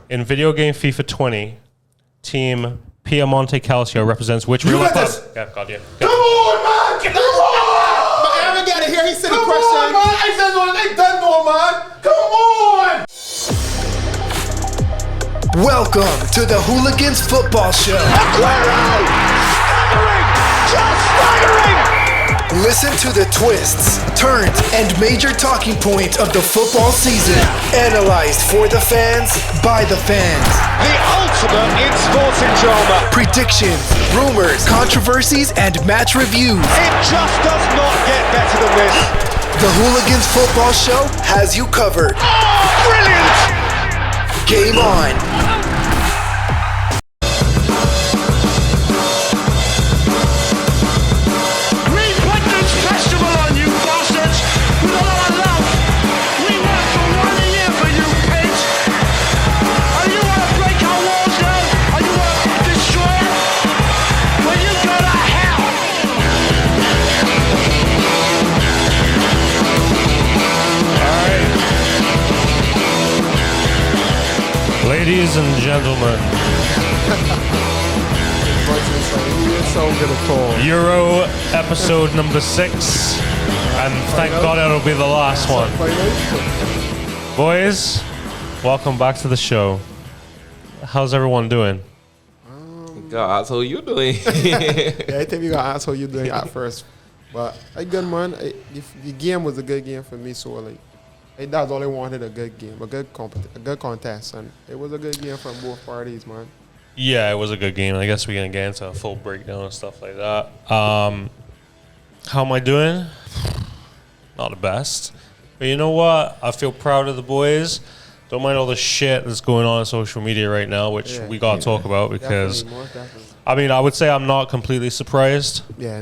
In video game FIFA 20, Team Piemonte Calcio represents which real club? Yeah, God, yeah. Come on, man! Come on! Miami got it here. He said the Come question. on, man! I said what they done for, man! Come on! Welcome to the Hooligans Football Show. Aguero! Staggering! Just staggering! Listen to the twists, turns, and major talking points of the football season. Analyzed for the fans, by the fans. The ultimate in sporting drama. Predictions, rumors, controversies, and match reviews. It just does not get better than this. The Hooligans Football Show has you covered. Oh, brilliant! Game on. Ladies and gentlemen, Euro episode number 6, and thank God it'll be the last one. Boys, welcome back to the show. How's everyone doing? God, that's how you doing. Yeah, I think we got to ask how you doing at first. But I good, man. The game was a good game for me, so like, that's all I wanted, a good game, a good contest, and it was a good game from both parties, man. Yeah, it was a good game. I guess we're going to get into a full breakdown and stuff like that. How am I doing? Not the best. But you know what? I feel proud of the boys. Don't mind all the shit that's going on social media right now, which we got to talk about because, Definitely. I mean, I would say I'm not completely surprised. Yeah.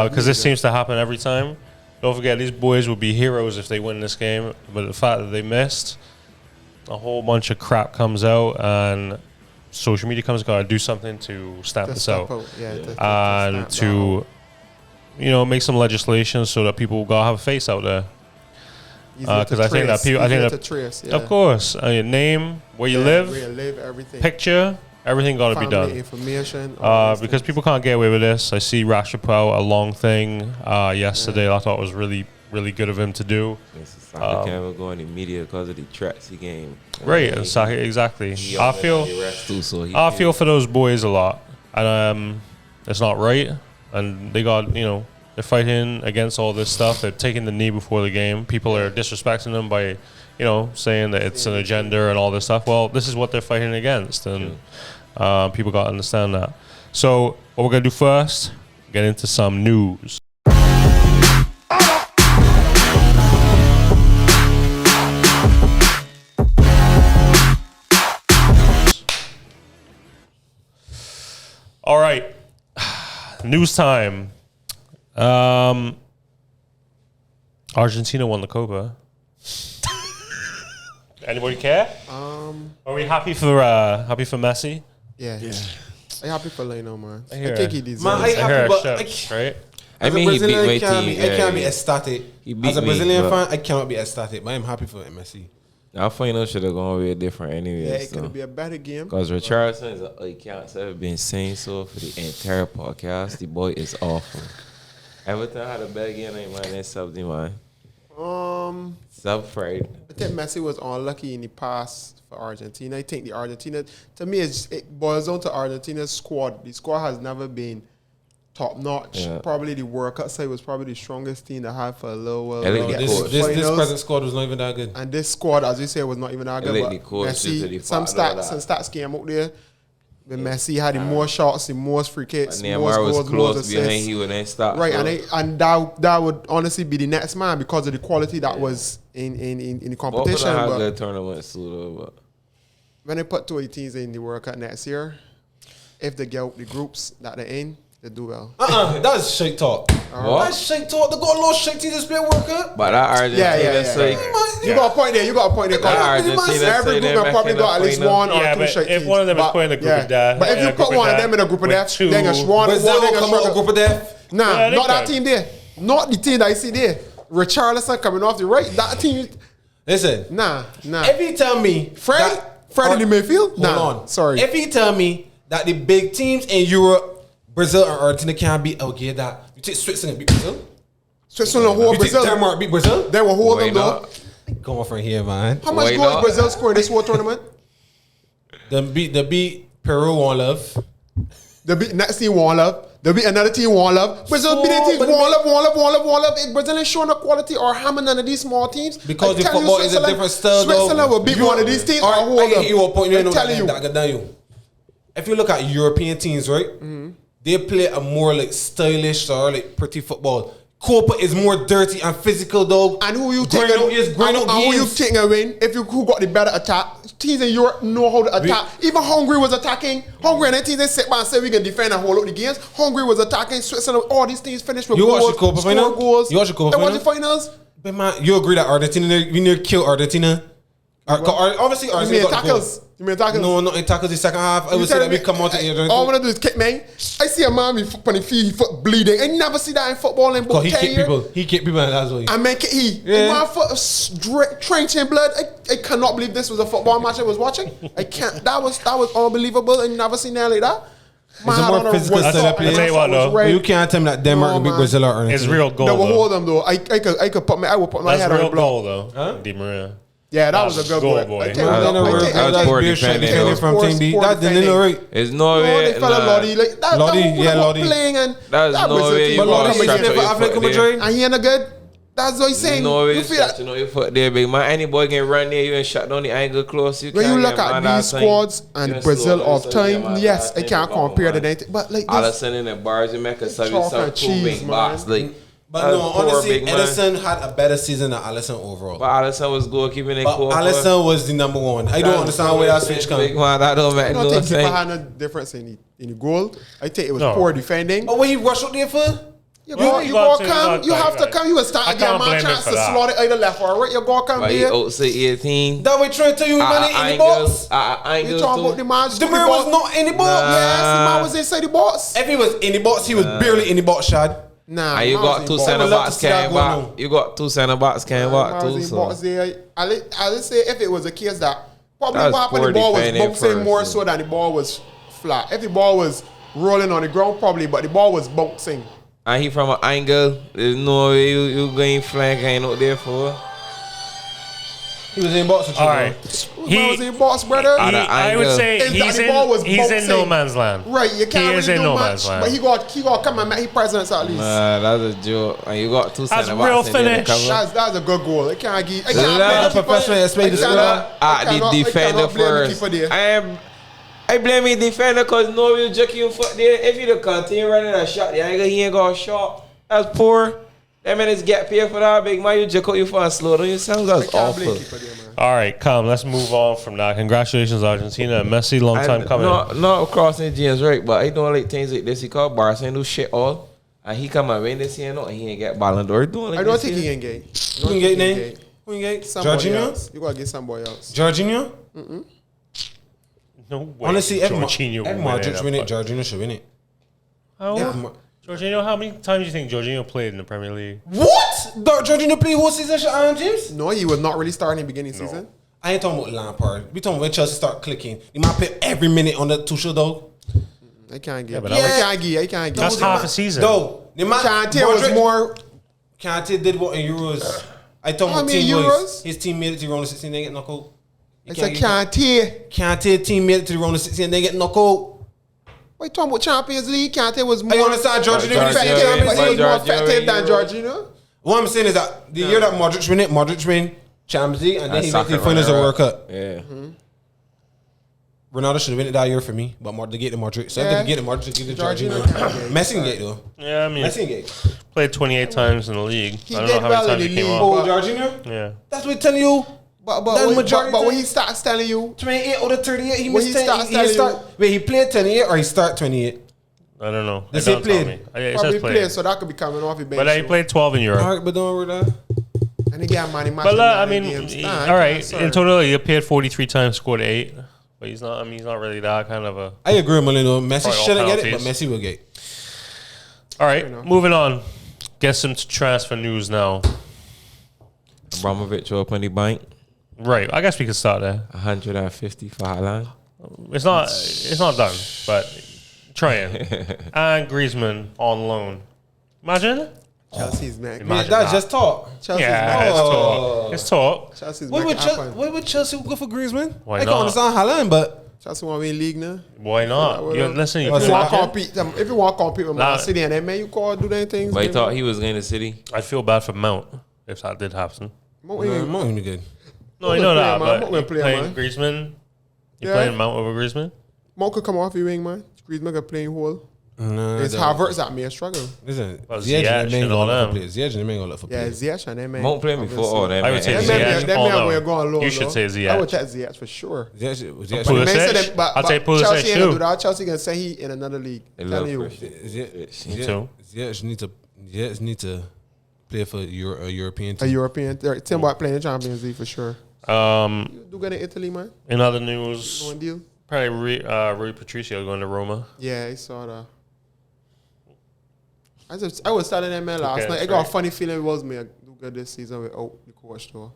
Because this seems to happen every time. Don't forget, these boys would be heroes if they win this game. But the fact that they missed, a whole bunch of crap comes out, and social media comes, got to do something to stamp this out. And to make some legislation so that people got to have a face out there. Because I think that people, of course, name, where you live, everything. picture, everything got to be done. Information. Because people can't get away with this. I see Rashford put out a long thing yesterday. I thought it was really, really good of him to do. Soccer can't go in the media because of the Tracy game. Right, exactly. I feel for those boys a lot, and it's not right. And they got they're fighting against all this stuff. They're taking the knee before the game. People are disrespecting them by saying that it's an agenda and all this stuff. Well, this is what they're fighting against, and people got to understand that. So what we're going to do first, get into some news. All right, news time. Argentina won the Copa. Anybody care? Are we happy for Messi? Yeah. I'm happy for Leno, man. I hear think he deserves Man, it. I hear right? I mean, he beat my team. I can't be ecstatic. As a Brazilian fan, I cannot be ecstatic, but I'm happy for Messi. Our final should have gone way different anyway. Yeah, it could be a better game. Because Richardson is I've been saying so for the entire podcast. The boy is awful. Every time I had a bad game, man, something, man. Sub-fried. I think Messi was unlucky in the past for Argentina. I think the Argentina, to me, it boils down to Argentina's squad. The squad has never been top notch. Yeah. Probably the World Cup side was probably the strongest team to have for a little while. This present squad was not even that good. And this squad, as you say, was not even that good. But Messi, some stats came out there. When Messi had the more shots, the most free kicks, more goals, more assists. Right, and that would honestly be the next man because of the quality that was in the competition. But good tournaments too, but when they put 20 teams in the World Cup next year, if they get the groups that they're in, they do well. That's shake talk. That's shake talk. They got a lot of shake teams to play World Cup. But that Argentina, you got a point there. Every group probably got at least one or two shake teams. If one of them is playing the group of death, but if you put one of them in a group of death, then it's one. Brazil will come out of group of death. Nah, not that team there. Not the team that I see there. Richarlison coming off the right. That team. Listen. Nah. If you tell me, Fred. Fred in the midfield? Hold Nah, on. sorry. If he tell me that the big teams in Europe, Brazil or Argentina can't beat, okay, that you take Switzerland beat Brazil. Switzerland hold You Brazil. take Denmark beat Brazil. They will hold Why them though. not? Come on from here, man. How much Why goals not? Brazil scored in this whole tournament? They beat Peru 1-love. They beat next team 1-love. They beat another team 1-love. Brazil beat their teams 1-love. If Brazil ain't showing the quality or hammering none of these small teams. Because I the tell you, football is a Switzerland- different style. Switzerland will beat one of these teams or hold I them. get you a point. You I'm know telling you. that. If you look at European teams, right, they play a more like stylish or like pretty football. Copa is more dirty and physical, dog. And who you grind out who you games. taking a win? If you who got the better attack? Teams in Europe know how to attack. Even Hungary was attacking. Hungary and the teams they sit back and say we can defend and hold up the games. Hungary was attacking. Switzerland, all these teams finished with You goals. watch the Copa score final? goals. You watch the Copa They watch the final? finals. But man, you agree that Argentina, we need to kill Argentina? Obviously, You Argentina mean got the goal. tackles? You mean tackles? No, not in tackles the second half. I would say that we come out to All I want to do is kick, man. I see a man with on his feet, foot bleeding. I never see that in football in because book he 10 kick years. people. He kick people and that's what he. I make it he. Yeah. My foot trenching blood. I cannot believe this was a football match I was watching. I can't. That was unbelievable. I never seen that like that. It's a more physical style of play. I tell you what, though. You can't tell me that Denmark No, will beat man. Brazil or Argentina. It's real goal, They will though. hold them though. I would put my That's head on real the block. goal, though. Huh? Di Maria. Yeah, that was a good Goal, goal. boy. I tell you That what, was I that was poor defending, from Poor- Team D. poor That defending. didn't right. It's No, Norway. they fell a Lodi. Like that, Lodi, that yeah, Lodi. playing and That's that Brazil Norway. team. You But got Lodi to is stretch there out for your Atletico foot there. Madrid. And he ain't a good. That's what he's saying. Norway You is feel that? stretching out your foot there, big man. Any boy can run there, you and shut down the angle close. When you look at these squads and Brazil of time, yes, I can't compare to anything. But like this, Allison in the bars, you make a Chalk some and cheese, big box. man. Like, But that's no, poor, honestly, big man. Edison had a better season than Allison overall. But Allison was goalkeeping in But Copa. Allison was the number one. I don't understand where that switch Big comes. man, that don't I make don't no think people sense. had no difference in the goal. I think it was No. poor defending. But when he rushed out there for, You got go to, come. You have to come. You will start I again. can't My blame him chance for to that. slot it either left or right. You go come But he there. outside 18. that way trying to tell you, man, in the box. I ain't You talking about the man? The man was not in the box. Yes, the man was inside the box. If he was in the box, he was barely in the box, Shad. Nah, And you man was got in two box. center I would love backs to see that came go back. now. You got two center backs came back Man too. was in So box there. I just say if it was a case that probably That was what happened, the poor ball was defending bouncing first, more yeah. so than the ball was flat. If the ball was rolling on the ground, probably, but the ball was bouncing. and he from an angle. There's no way you going flank ain't out there for. He was in box with you, All bro. right. Man was in box, brother. I would say Is that he's the ball was in no bouncing? man's land. Right, you can't He is really in do no much, man's land. but he got come and he presence at least. Nah, that's a joke. And you got two That's center real backs in there to finish. cover. That's a good goal. I can't give. I Love can't the professional expect this The defender first. I blame the defender because no you jerk your foot there. If you don't continue running a shot, he ain't got a shot. That's poor. That man is get paid for that big man. You jerk out your foot and slow down yourself. That's awful. All right, come. Let's move on from that. Congratulations, Argentina. Messi, long time coming. Not crossing James right, but I don't like things like this. He called Barca and do shit all. And he come and win this year, and he ain't get Ballon d'Or. Doing like I don't this think here. he can get. Who you get name? Who you get? Somebody Jorginho? else. You gotta get somebody else. Jorginho? No way. Honestly, if Jorginho will win Modric win it, it. Jorginho should win it. Jorginho, how many times do you think Jorginho played in the Premier League? What? Jorginho played whole season, James? No, he was not really starting in the beginning season. I ain't talking about Lampard. We talking about when Chelsea start clicking. You might play every minute on the Tuchel, though. I can't get. but I can't get. I can't get. That's half a season. Though, Kante was more. Kante did what in Euros? I talking How about many team Euros? wise. His team made it to the round of 16, they get knocked out. It's a Kante. Kante team made it to the round of 16, they get knocked out. What you talking about Champions League? Kante was more I understand Jorginho effective, but he was more effective than Jorginho. Jorginho. What I'm saying is that the year that Modric win Champions League, and then he went to the finals of World Cup. Yeah. Ronaldo should have won it that year for me, but they get the Modric. So if they can get the Modric, give it to Jorginho Jorginho. can't get. Messi can get it though. Yeah, I mean, Messi can get it. played 28 times in the league. He I don't know did how well many in times the he came league. off. Oh, Jorginho? Yeah. That's what I'm telling you. But Then when he starts telling you, 28 out of 38, he When missed he 10. starts He telling start. Wait, he played 28 or he start 28? I don't know. They It say don't tell played. me. It probably says played, played. so that could be coming off his bench. But he played 12 in Europe. All right, but don't worry about that. And he got money. But I mean, all right. In total, he appeared 43 times, scored 8. But he's not. I mean, he's not really that kind of a. I agree with Molino. Messi Probably all shouldn't get it, but penalties. Messi will get it. All right, moving on. Get some transfer news now. Abramovich open the bank. Right. I guess we could start there. 150 for Haaland. It's not done, but trying. And Griezmann on loan. Imagine. Chelsea's making. That's just talk. Chelsea's It's talk. Chelsea's Why making would Chelsea go for Griezmann? Why I not? can understand Haaland, but Chelsea want to win league now. Why not? Listen, If you want to compete with Man City and then man, you go do them things. But he thought he was going to City. I'd feel bad for Mount if that did happen. Mount ain't good. No, I know that, man. but Mount you playing Griezmann? You playing Mount over Griezmann? Mount could come off your wing, man. Griezmann could play whole. No, it's Havertz that may struggle. Listen, Ziyech and all them. Ziyech and them ain't gonna look for players. Yeah, Ziyech and them. Won't play before all them. I would say Ziyech. You should say Ziyech. I would take Ziyech for sure. Pulisic. I'll take Pulisic too. Chelsea can say he in another league. Telling you. Ziyech need to play for a European team. A European team about playing the Champions League for sure. You do good in Italy, man. In other news, one deal. Probably Rui Patricio going to Roma. Yeah, I saw that. I was starting that man last night. I got a funny feeling it was me do good this season without the coach though.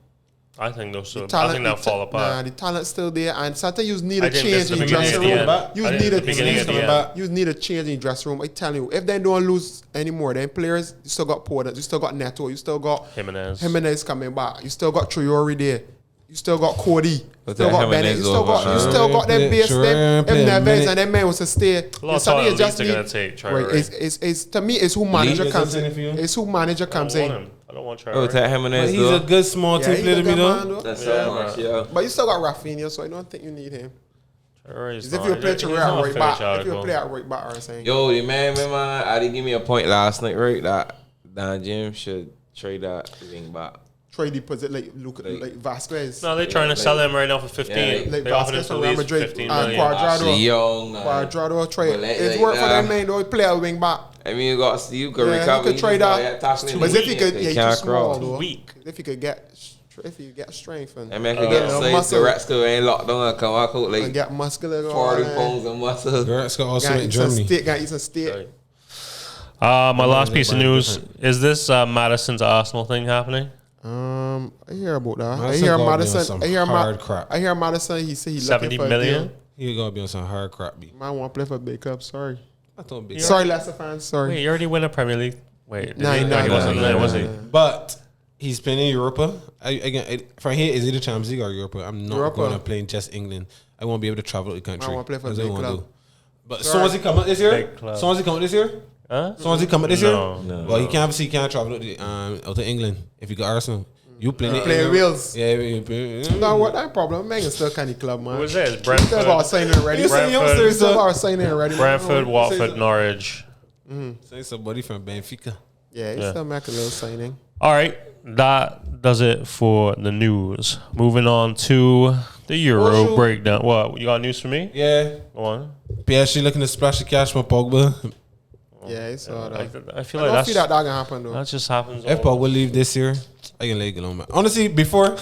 I think they'll still. I think they'll fall apart. Nah, the talent's still there, and sometimes you need a change in the dressing room. You need a change in the dressing room. I tell you, if they don't lose anymore, then players, you still got Porter, you still got Neto, you still got Jimenez coming back, you still got Traore there, you still got Cody, you still got Bennett, you still got them base, them Neves, and them man was to stay. A lot of time they're going to take Traore. It's to me, it's who manager comes in. It's who manager comes in. I don't want Traore. Oh, take Jimenez. He's a good small team player to me though. That's so much, yeah. But you still got Rafinha, so I don't think you need him. If you play Traore at right back, if you play at right back, or saying. Yo, the man, I did give me a point last night, right? That Don Jim should trade that wing back. Trade deposit like Vasquez. No, they're trying to sell him right now for 15. Yeah, they offered him to leave 15 million. Quadrado trade. It's work for them, man. Though play a wing back. I mean, you could recover. You could trade that. But if you could, he's small, too weak. If you get strength and I mean, I could get Goretzka ain't locked on and come out like and get muscular 40 pounds of muscle. Goretzka also in Germany. Got eat some steak. My last piece of news is this Madison to Arsenal thing happening? I hear about that. I hear Madison. I hear Madison. He said he 70 million. He gonna be on some hard crap. I want to play for Big Cup. Sorry. Sorry, Leicester fans. Sorry. Wait, you already win a Premier League. Wait, he wasn't there, was he? But he's playing in Europa. From here, is it the Champions League or Europa? I'm not going to play in just England. I won't be able to travel the country. I want to play for Big Club. But Swansea come up this year. Swansea come up this year. Huh? Swansea come up this year. No. Well, he can't travel out to England if you got Arsenal. You play Wales. Yeah. No, what that problem? Man, it's still kind of club, man. Who was this? Brentford. Still got signing already. Brentford, Watford, Norwich. Say somebody from Benfica. Yeah, he's still making a little signing. All right, that does it for the news. Moving on to the Euro breakdown. What, you got news for me? Yeah. Go on. PSG looking to splash the cash from Pogba. Yeah, he saw that. I feel like that's gonna happen though. That just happens. If Pogba leave this year, I can let it go on. Honestly, before,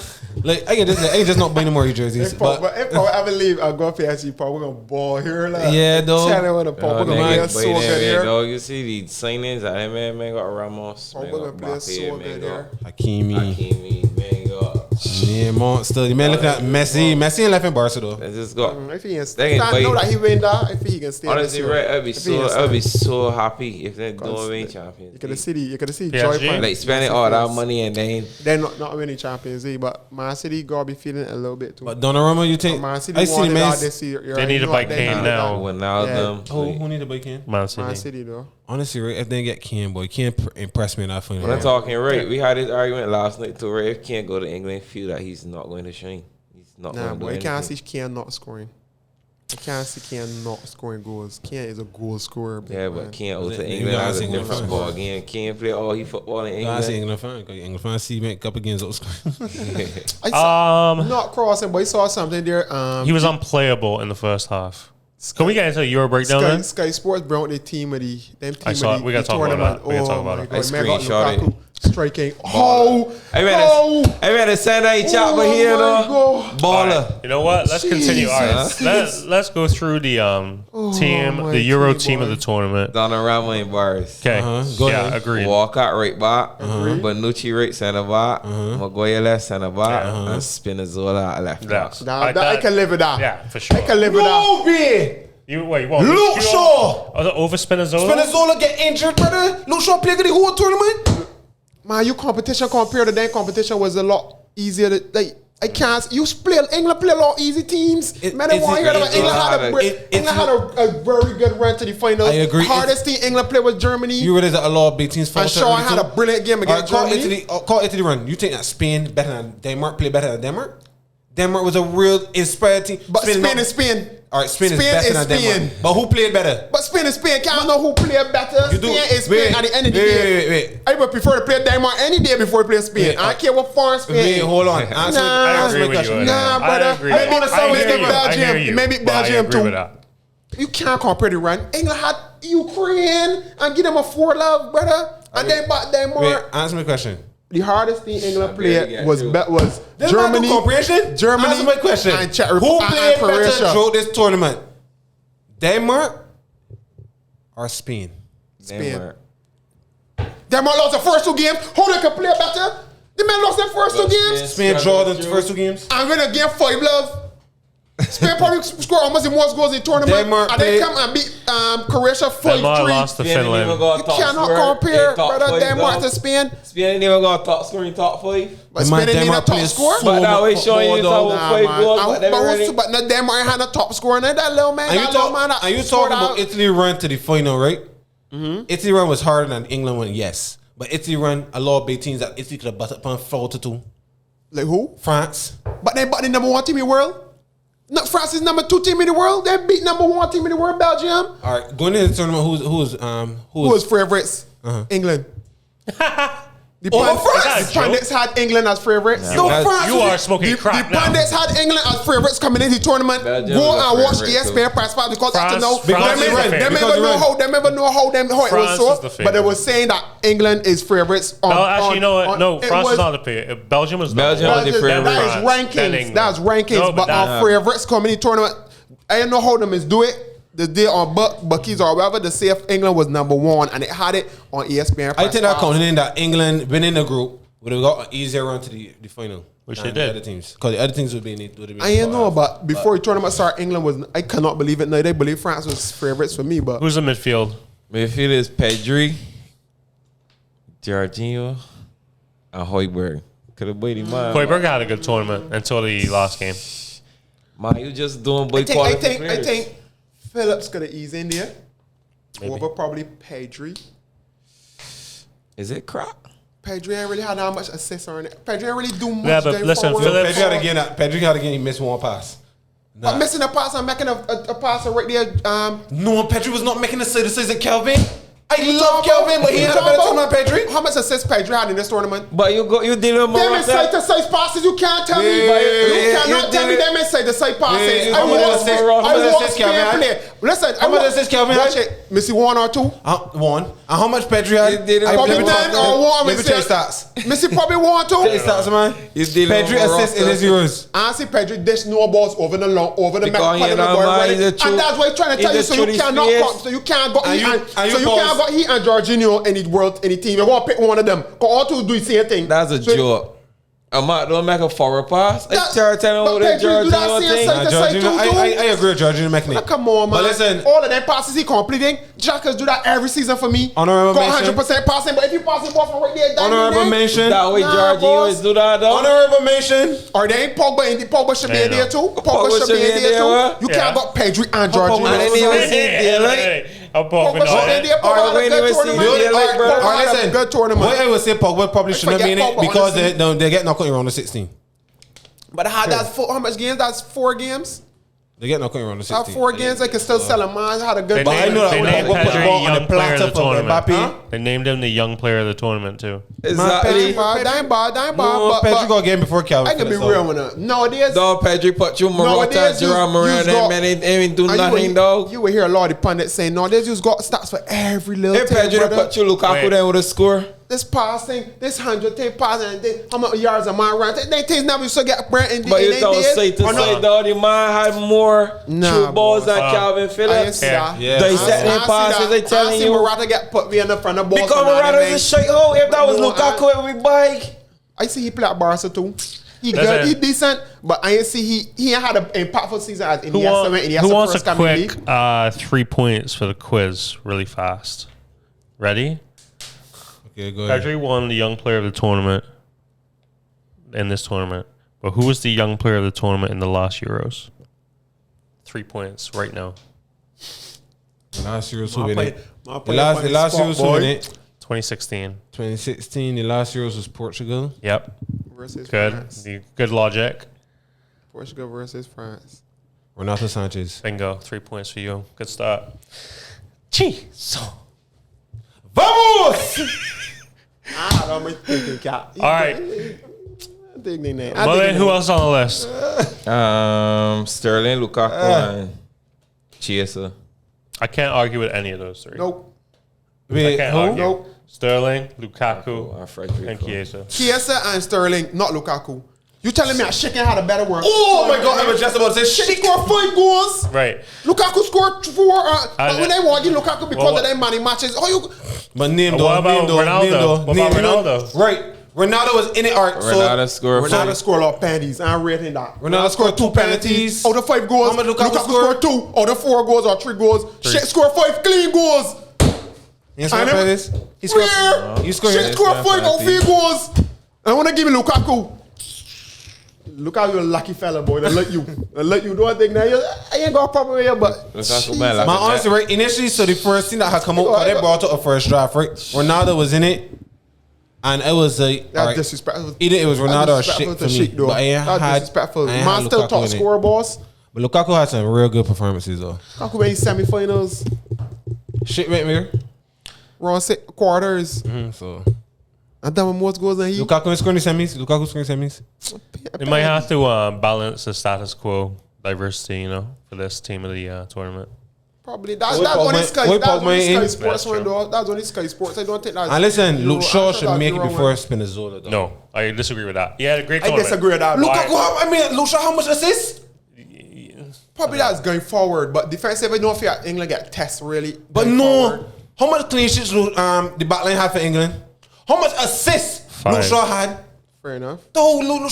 like I can just not buy no more jerseys. If Pogba ever leave, I'll go PSG. Pogba gonna ball here, like yeah, though. Telling when the Pogba gonna play so good here. Dog, you see the signings that man got Ramos. Pogba gonna play so good here. Hakimi, man got. Yeah, monster. The man looking at Messi. Messi ain't left in Barca though. They just got. If he know that he win that, if he can stay. Honestly, right, I'd be so happy if they don't win Champions. You could have seen Joy Point. Like spending all that money and they're not winning Champions League, but Man City gotta be feeling it a little bit too. But Donnarumma, you think? Man City wanted that this year. They need to buy Kane now. Who need to buy Kane? Man City though. Honestly, right, if they get Kane, boy, Kane impress me enough. When I'm talking right, we had this argument last night too. Right, if Kane go to England, feel that he's not going to shine. He's not going to do anything. You can't see Kane not scoring. You can't see Kane not scoring goals. Kane is a goal scorer. Yeah, but Kane out to England has a different ball again. Kane play all he football in England. I see England fan. England fan see make couple games out scoring. Not crossing, but he saw something there. He was unplayable in the first half. Can we get into a Euro breakdown then? Sky Sports brought the team of the I saw it. We got to talk about that. We got to talk about it. I screenshot it. Striking. I mean, the center he chopper here though. Baller. Right, you know what? Let's continue. All right, let's go through the the Euro team of the tournament. Donnarumma and bars. Okay. Go ahead. Agreed. Walcott right back. Bonucci right center back. Maguire left center back. And Spinazzola left back. I can live with that. Yeah, for sure. I can live with that. You want Luke Shaw. Over Spinazzola? Spinazzola get injured, brother. Luke Shaw played the whole tournament. Man, your competition compared to that competition was a lot easier. I can't. England play a lot of easy teams. England had a very good run to the final. I agree. Hardest team England played was Germany. You realize that a lot of big teams. And Shaw had a brilliant game against Germany. Call Italy run. You think that Spain better than Denmark? Play better than Denmark? Denmark was a real inspired team. But Spain is Spain. All right, Spain is better than Denmark. But who played better? But Spain is Spain. Can't know who played better. Spain is Spain at the end of the day. Wait. I would prefer to play Denmark any day before I play Spain. I don't care what foreign Spain. Wait, hold on. I agree with you. Nah, brother. Maybe Belgium too. You can't compare the run. England had Ukraine and give them a 4-love, brother. And then back Denmark. Wait, answer my question. The hardest thing England played was Germany. Germany. Answer my question. And Czech Who Republic played and Croatia. better throughout this tournament? Denmark or Spain? Denmark lost the first 2 games. Who they can play better? The men lost their first 2 games. Spain draw the first 2 games. And win a game 5-love. Spain probably scored almost the most goals in the tournament. Denmark and they come and beat Croatia 5-3. Denmark lost to Finland. You cannot compare brother Denmark to Spain. Spain ain't even got top score in top 5. But Spain didn't need a top score. But that way showing you top 5 goals. But no, Denmark had a top score in that little man. And you talking about Italy run to the final, right? Italy run was harder than England one, yes. But Italy run a lot of big teams that Italy could have butted up on 4-2. Like who? France. But they the number 1 team in the world. No, France is number 2 team in the world. They beat number 1 team in the world, Belgium. All right, going into the tournament, who was favorites? England. The pundits had England as favorites. You are smoking crap The pundits had England as favorites coming into the tournament. Belgium Go and watch ESPN press pass because after they never know how it was so. But they were saying that England is favorites. Actually, you know what? No, France is not the favorite. Belgium was the favorite. That is rankings. But our favorites coming into the tournament, I don't know how them is do it. The day on Bucky's or whatever, the say if England was number 1 and it had it on ESPN. I think that counting in that England winning the group would have got an easier run to the final. Which they did. The other teams. Because the other teams would be I ain't know, but before the tournament started, England was, I cannot believe it. No, they believe France was favorites for me. But who's the midfield? Midfield is Pedri, Jorginho, and Højbjerg. Could have waited mine. Højbjerg had a good tournament until the last game. Man, you just doing boy quality I think Phillips could have eased in there. Over probably Pedri. Is it crap? Pedri ain't really had that much assists on it. Pedri ain't really do much. Yeah, but listen, Phillips. Pedri had again. He missed 1 pass. I'm missing a pass. I'm making a pass right there. No, Pedri was not making the same decision as Kelvin. I love Kelvin, but he had a better tournament than Pedri. How much assists Pedri had in this tournament? But you deal with more. Them side to side passes. You can't tell me. You cannot tell me them side to side passes. I watch Spain play. Listen, how much assists Kelvin had? Watch it. Missy 1 or 2. 1. And how much Pedri had? Probably 10 or 1. Let me check stats. Missy probably 1 or 2. Check stats, man. Pedri assists in his Euros. I see Pedri dish no balls over the map. And that's why he's trying to tell you. So you cannot. So you can't go. So you can't go. He and Jorginho any team. You want to pick one of them. Because all two do the same thing. That's a joke. Don't make a forward pass. I agree with Jorginho making it. Come on, man. But listen, all of them passes he completing. Jackers do that every season for me. Honorable mention. 100% passing, but if you pass the ball from right there, honorable mention. That way Jorginho is do that though. Honorable mention. Or they ain't Pogba in the Pogba should be in there too. Pogba should be in there too. You can't got Pedri and Jorginho. I didn't even see it, right? Pogba good tournament. What I would say, Pogba probably shouldn't be in it because they get knocked around the 16. But how much games? That's 4 games. They get knocked around the 16. 4 games, they can still sell him. Man, had a good. But I know that Pogba put the ball on the platter for Mbappe. They named him the young player of the tournament too. Exactly. Pedri got a game before Calvin. I can be real with it. Nowadays, Pedri put you Morata, Gerard Moran, and ain't do nothing, dog. You will hear a lot of pundits saying nowadays you got stats for every little thing. Pedri put you Lukaku then with a score. this passing, this 100 thing passing, how many yards a man run? They things never used to get Brent in the But you don't say to say that the man had more true balls than Calvin Phillips. They set their passes, they telling you. Morata get put me in the front of the ball. Because Morata is a straight hole. If that was Lukaku, it would be bike. I see he play at Barca too. He good, he decent, but I ain't see he had an impactful season as Iniesta when Iniesta who wants first a quick 3 points for the quiz really fast? Ready? Okay, go ahead. Pedri won the young player of the tournament in this tournament. But who was the young player of the tournament in the last Euros? 3 points right now. Last Euros who win it? The last Euros who win it? 2016. 2016, the last Euros was Portugal. Yep. Versus Good. France. Good logic. Portugal versus France. Renato Sanchez. Bingo. 3 points for you. Good start. Jeez. Vamos! I don't make thinking cap. All right. But then who else on the list? Sterling, Lukaku, and Chiesa. I can't argue with any of those three. Nope. I can't argue. Nope. Sterling, Lukaku, and Chiesa. Chiesa and Sterling, not Lukaku. You telling me a chicken had a better work? Oh my God! I was just about to say She scored 5 goals. Right. Lukaku scored 4. But when they want you Lukaku because of their money matches, But name What about Ronaldo? Right. Ronaldo was in it. Ronaldo scored. Ronaldo scored a lot of penalties. I'm rating that. Ronaldo scored 2 penalties. Out of 5 goals, How much Lukaku scored 2. Out of 4 goals or 3 goals, Shit scored 5 clean goals. He scored penalties. He scored. You scored. Shit scored 5 out 3 goals. I want to give me Lukaku. Look how you're a lucky fella, boy. They let you. They let you do a thing now. I ain't got a problem with you, but my honestly, right, initially, so the first thing that had come out, they brought up a first draft, right? Ronaldo was in it, and it was that's disrespectful. Either it was Ronaldo or shit for me. But I had disrespectful. Man still top scorer, boss. But Lukaku had some real good performances, though. Lukaku made semifinals. Shit went me. Round 6 quarters. So. And then most goals than he. Lukaku scoring semis. They might have to balance the status quo diversity, for this team of the tournament. Probably. That's only Sky Sports one, though. That's only Sky Sports. I don't think that's... And listen, Luke Shaw should make it before Spinazzola, though. No, I disagree with that. Yeah, great tournament. I disagree with that. Lukaku, Luke Shaw, how much assists? Probably that's going forward, but defensively, I don't feel like England get tests, really. But no. Forward. How much clean sheets the backline had for England? How much assists Luke Shaw had? Fair enough. No, Luke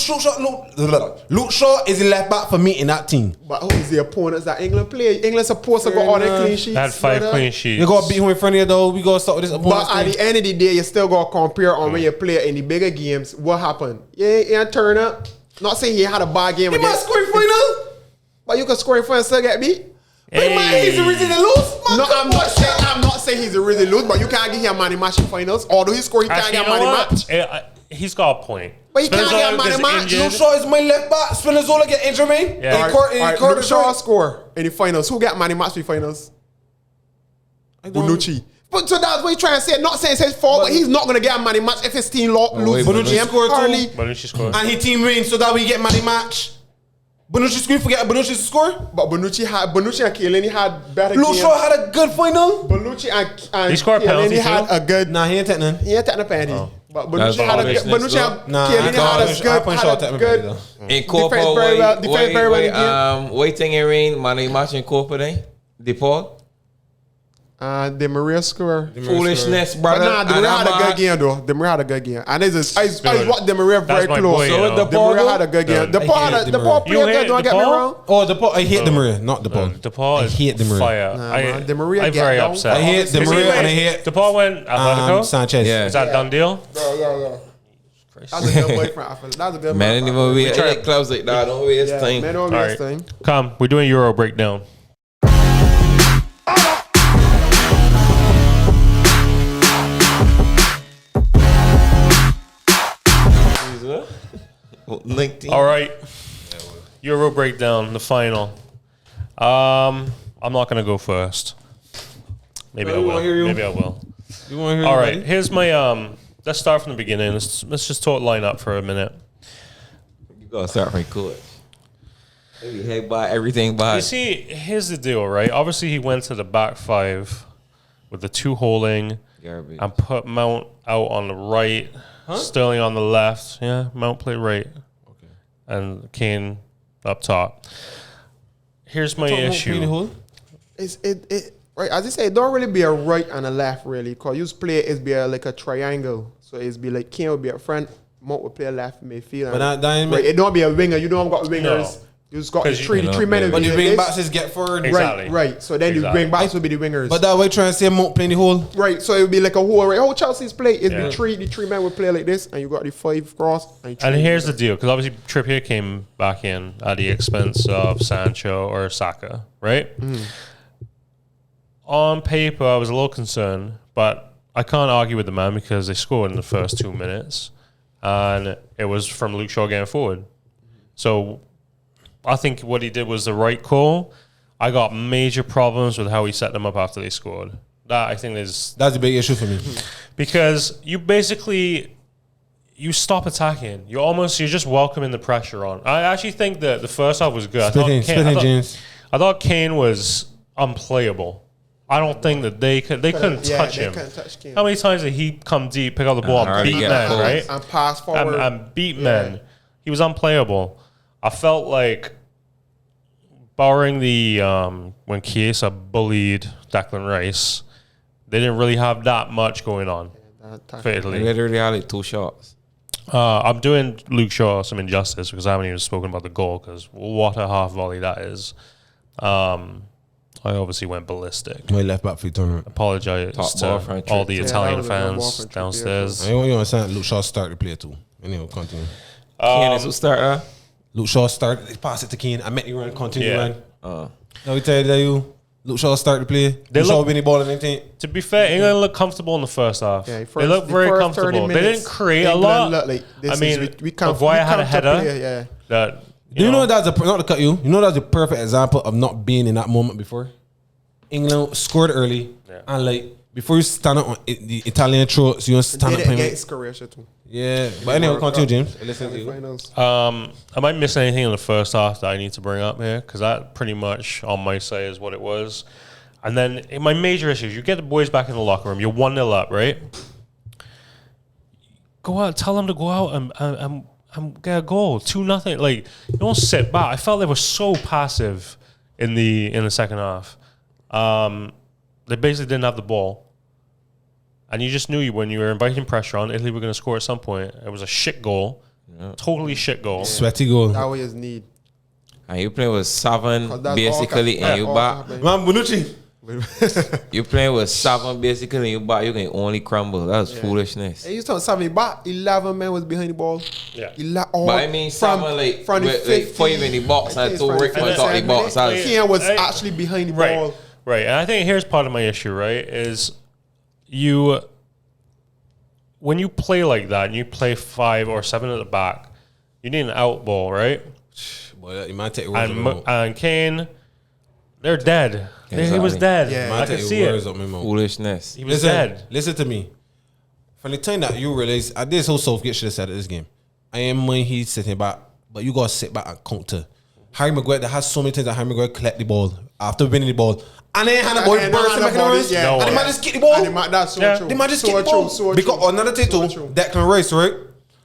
Shaw is the left back for me in that team. But who is the opponents that England play? England's supposed to go all their clean sheets. Had 5 clean sheets. You got to beat him in front of you, though. We got to start with this opponent. But at the end of the day, you still got to compare on when you play in the bigger games. What happened? Yeah, turn up. Not saying he had a bad game. He might score in final. But you can score in final and still get beat. Hey. He's the reason to lose. No, I'm not saying he's the reason to lose, but you can't give him a money match in finals. Although he scored, he can't get a money match. He's got a point. But he can't get a money match. Luke Shaw is my left back. Spinazzola get injured, man. Yeah. Luke Shaw score in the finals. Who got money match in the finals? Bonucci. But so that's what he's trying to say. Not saying it's his fault, but he's not going to get a money match if his team loses. Bonucci scored too. Bonucci scored. And his team wins, so that we get money match. Bonucci scored. Forget Bonucci score. But Bonucci and Chiellini had better games. Luke Shaw had a good final. Bonucci and he scored Chiellini had a good. Nah, he ain't taking none. He ain't taking a penalty. Oh. But Bonucci had a good. Bonucci and Chiellini had a good. In Copa, defense very well. Waiting in rain, money match in Copa then. DePaul. De Maria score. Foolishness, brother. But De Maria had a good game, though. De Maria had a good game. And I watched De Maria very close. So De Maria had a good game. DePaul played good, don't get me wrong. Oh, DePaul. I hate De Maria, not DePaul. DePaul is hate De Maria. Fire. De Maria I'm very upset. I hate De Maria and I hate DePaul went Atletico. Sanchez. Yeah. Is that done deal? Yeah. That's a good boyfriend. That's a good man. Ain't even be at clubs like that. Don't waste time. Man, don't waste time. Come, we're doing Euro breakdown. All right, Euro breakdown, the final. I'm not gonna go first. Maybe I will. Maybe I will. You want to hear? All right, here's my Let's start from the beginning. Let's just talk line up for a minute. You gotta start from court. Maybe head by everything by. You see, here's the deal, right? Obviously, he went to the back 5 with the 2 holding, Garbage. and put Mount out on the right, Sterling on the left. Yeah, Mount played right. Okay. And Kane up top. Here's my issue. It right, as I say, it don't really be a right and a left really, cause you play it be like a triangle. So it's be like Kane will be up front, Mount will play left midfield. But right, it don't be a winger. You don't got wingers. No. You just got the three men. But the wing backs is get forward. Exactly. Right. So then the wing backs will be the wingers. But that way trying to say Mount playing the whole. Right. So it would be like a whole. Right. How Chelsea's play is the three men would play like this, and you got the 5 cross. And here's the deal, because obviously Trippier came back in at the expense of Sancho or Saka, right? Mm. On paper, I was a little concerned, but I can't argue with the man because they scored in the first 2 minutes, and it was from Luke Shaw getting forward. So I think what he did was the right call. I got major problems with how he set them up after they scored. That I think that's a big issue for me. Because you basically you stop attacking. You're just welcoming the pressure on. I actually think that the first half was good. I thought Kane was unplayable. I don't think that they couldn't touch him. How many times did he come deep, pick up the ball, and beat men, right? And pass forward. And beat men. He was unplayable. I felt like, barring the when Chiesa bullied Declan Rice, they didn't really have that much going on for Italy. They literally had like 2 shots. I'm doing Luke Shaw some injustice because I haven't even spoken about the goal, because what a half volley that is. I obviously went ballistic. My left back for the tournament. Apologize to all the Italian fans downstairs. I don't understand Luke Shaw start to play too. Anyway, continue. Kane is who start, Luke Shaw start. They pass it to Kane. I met you run, continue run. Now we tell you that Luke Shaw start to play. Luke Shaw win the ball and everything. To be fair, England looked comfortable in the first half. Yeah, they looked very comfortable. They didn't create a lot. Maguire had a header. You know that's not to cut you. You know that's a perfect example of not being in that moment before. England scored early and like before you stand up on the Italian throats, you stand up against Croatia too. Yeah, but anyway, continue, James. Listen to you. Am I missing anything in the first half that I need to bring up here? Because that pretty much on my side is what it was. And then my major issues: you get the boys back in the locker room. You're 1-0 up, right? Go out, tell them to go out and get a goal. 2-0. Like, you don't sit back. I felt they were so passive in the second half. They basically didn't have the ball. And you just knew when you were inviting pressure on, Italy were going to score at some point. It was a shit goal. Yeah. Totally shit goal. Sweaty goal. That was his need. And you playing with 7 basically and you back. Man, Bonucci. You playing with 7 basically and you back. You can only crumble. That's foolishness. And you talking 7 back. 11 men was behind the ball. Yeah. But I mean 7 like 5 in the box and 2 right on top of the box. Kane was actually behind the ball. Right. And I think here's part of my issue, right, is when you play like that and you play 5 or 7 at the back, you need an out ball, right? Boy, you might take and Kane, they're dead. Exactly. He was dead. Yeah. I could see it. Foolishness. He was dead. Listen to me. From the time that you realize, this whole Southgate should have said at this game, I am mind he's sitting back, but you got to sit back and counter. Harry Maguire, there has so many times that Harry Maguire collect the ball after winning the ball. And then Hannah Boy burst the mechanism. And the man just kick the ball. That's so true. The man just kick the ball. Because another thing too, Declan Rice, right?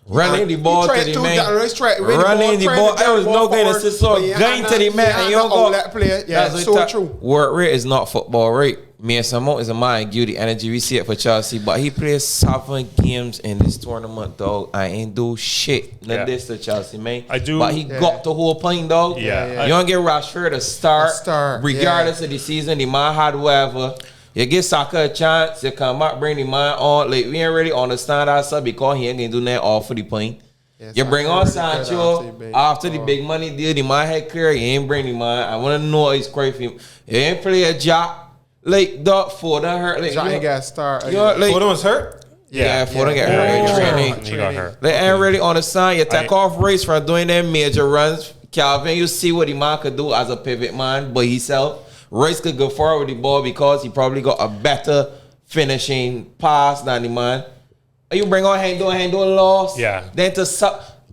Running the ball to the man. Running the ball. I was no going to assist or going to the man. And you don't go. That's so true. Work rate is not football rate. Mason Mount is a man give the energy. We see it for Chelsea, but he plays 7 games in this tournament, dog. I ain't do shit. Not this to Chelsea, man. I do, but he got the whole point, dog. You don't get Rashford a start regardless of the season. The man had whatever. You give Saka a chance. You come back, bring the man on. Like we ain't really understand ourselves because he ain't gonna do nothing all for the point. You bring on Sancho after the big money deal. The man had clear. You ain't bring the man. I want to know he's crazy. You ain't play a job. Like the Foden hurt. Like Johnny got start. Foden was hurt. Yeah, Foden got hurt. He got hurt. They ain't really understand. You take off Rice from doing them major runs. Calvin, you see what the man could do as a pivot man, but himself, Rice could go forward with the ball because he probably got a better finishing pass than the man. You bring on Hendo lost. Yeah. Then to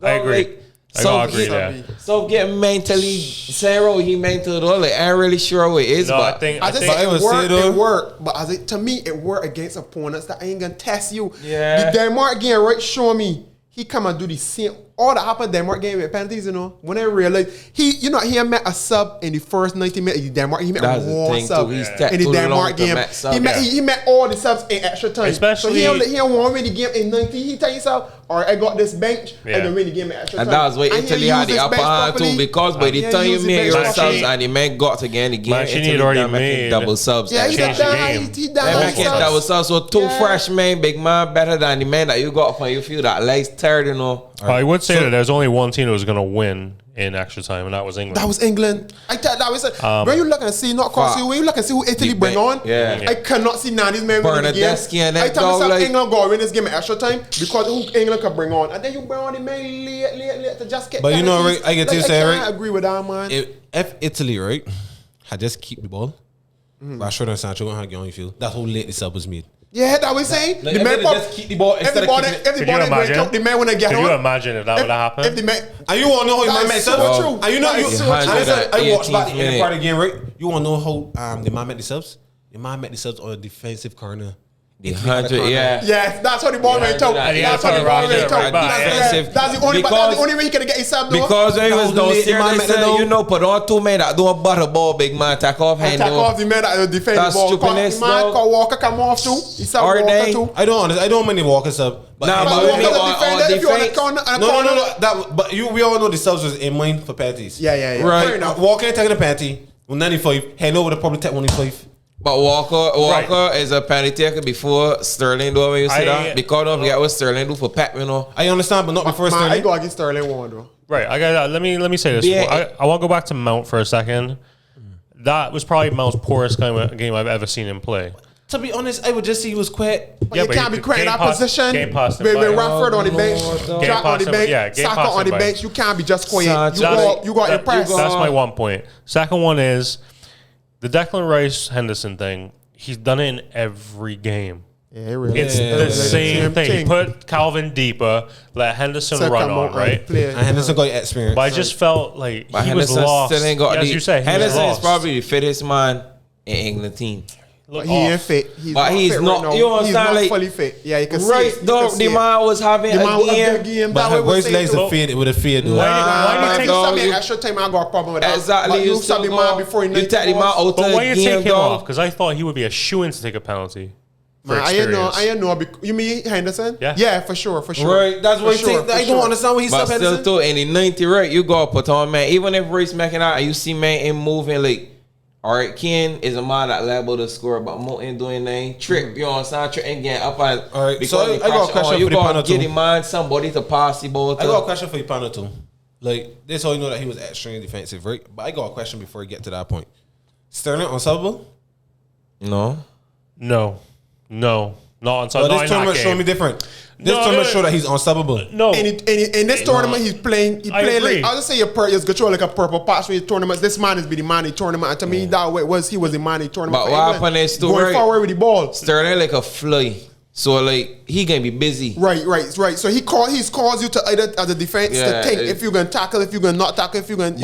I agree. I gotta agree there. So getting mentally, Sarah, he mental though. Like, I ain't really sure what it is, No, but I think it worked. But to me, it worked against opponents that ain't gonna test you. Yeah. The Denmark game, right? Show me. He come and do the same. All that happened Denmark game with penalties, you know. When I realized he met a sub in the first 90 minutes. In Denmark, he met one sub in the Denmark game. He met all the subs in extra time. Especially, so he won win the game in 90. He tell himself, "All right, I got this bench and then win the game in extra time." And that was why Italy had the upper hand too, because by the time you made your subs and the man got to get in the game, Italy already made double subs. Yeah, he done double subs. So two fresh men, big man, better than the man that you got from you feel that legs third, you know. I would say that there's only one team that was going to win in extra time, and that was England. That was England. I tell that was when you look and see, not cause you, when you look and see who Italy bring on, I cannot see none of these men winning the game. I tell myself England go win this game in extra time because who England can bring on, and then you bring on the man late to just get. But you know, right, I get to say, right, I agree with that, man. If Italy, right, had just keep the ball, Rashford and Sancho gonna have to get on your field. That's how late the sub was made. Yeah, that we saying. Like, the man just keep the ball instead of keeping it. If the ball ain't out, the man wanna get on. Can you imagine if that would have happened? If the man, and you wanna know how the man met subs? True. And you know, I watched back the minute. end part of the game, right? You wanna know how the man met the subs? The man met the subs on a defensive corner. The 100, yeah. Yeah, that's how the ball went out. That's how the ball went out. That's the only way he can get his sub though. Because when he was downstairs, they said, you know, put on two men that don't butter ball, big man, tack off hand. Tack off the man that defend the ball. Stupidness, the man called Walker come off too. He said Walker too. I don't many Walker sub. Nah, but on defense. No. But we all know the subs was in mind for penalties. Yeah. Right. Walker ain't taking a penalty. With 95, hand over to probably take 105. But Walker is a penalty taker before Sterling do when you see that. Because don't forget what Sterling do for Pep, you know. I understand, but not before Sterling. I go against Sterling one though. Right, I got. Let me say this. Yeah. I want to go back to Mount for a second. That was probably Mount's poorest game I've ever seen him play. To be honest, I would just say he was quiet. But you can't be quiet in that position. Game passed with Rashford on the bench, Jack on the bench, Saka on the bench. You can't be just quiet. You got impressed. That's my one point. Second one is the Declan Rice Henderson thing. He's done it in every game. Yeah, it really it's the same thing. He put Calvin deeper, let Henderson run on, right? And Henderson got experience. But I just felt like he was lost. Still ain't got as you say, Henderson is probably the fittest man in England team. But he ain't fit. He's not. Right, you understand? He's not like, fully fit. Yeah, you can Rice, see it. The man was having a game. But Rice legs are fed. It would have fed. Why do you take him extra time? I got a problem with that. Exactly. You sub the man before he take the man out. But why you take him off? Because I thought he would be a shoo-in to take a penalty. I know. You mean Henderson? Yeah, for sure. Right, that's what I don't understand what he's but still, too, in the 90, right, you got to put on, man. Even if Rice making out and you see, man, him moving, like, all right, Ken is a man that liable to score, but Mo ain't doing anything. Trick, you know what I'm saying? Trick ain't getting up and all right, so I got a question for the panel too. You got to get him man, somebody to pass the ball to. I got a question for the panel too. Like, this how you know that he was extremely defensive, right? But I got a question before we get to that point. Sterling unsubbable? No. Not unsubbable. Well, this tournament showing me different. This tournament show that he's unstoppable. No. In this tournament, he's playing. He playing like, I'll just say he's control like a purple patch for his tournament. This man is be the man in tournament. And to me, that way he was the man in tournament. But what happened is going forward with the ball. Sterling like a fly. So like he gonna be busy. Right. So he calls you to either as a defense to think if you're gonna tackle, if you're gonna not tackle, if you're gonna.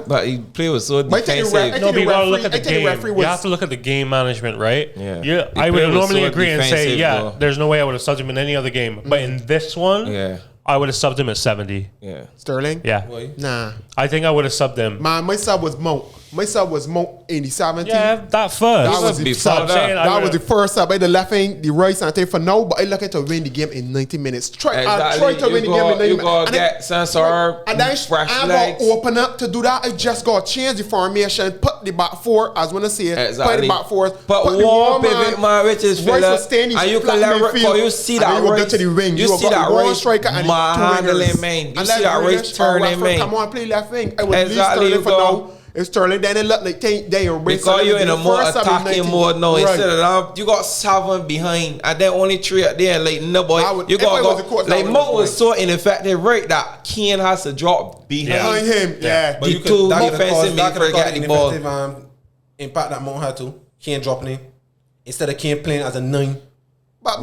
But he play with so defensive. No, but you gotta look at the game. You have to look at the game management, right? Yeah. I would normally agree and say, there's no way I would have subbed him in any other game, but in this one, I would have subbed him at 70. Yeah. Sterling? Yeah. Nah. I think I would have subbed him. My sub was Mount. My sub was Mount in the 70. Yeah, that first. That was the sub. That was the first sub. I had the left wing, the right side for now, but I look at to win the game in 90 minutes. Try to win the game in 90 minutes. You got to get sensor, and then I'm going to open up to do that. I just got to change the formation, put the back four, as when I say it, play the back four. But one pivot, man, which is filler. And you can let you see that right. You see that right striker and handling, man. You see that right turning, man. Come on, play left wing. I would leave Sterling for now. If Sterling, then it look like they are because you're in a more attacking mode now. Instead of that, you got 7 behind, and then only 3 at there. Like no boy, you got like Mo was so ineffective, right? That Keane has to drop behind him. Yeah, but the two defensive midfielder get the ball. Impact that Mo had to Keane dropping in instead of Keane playing as a 9. But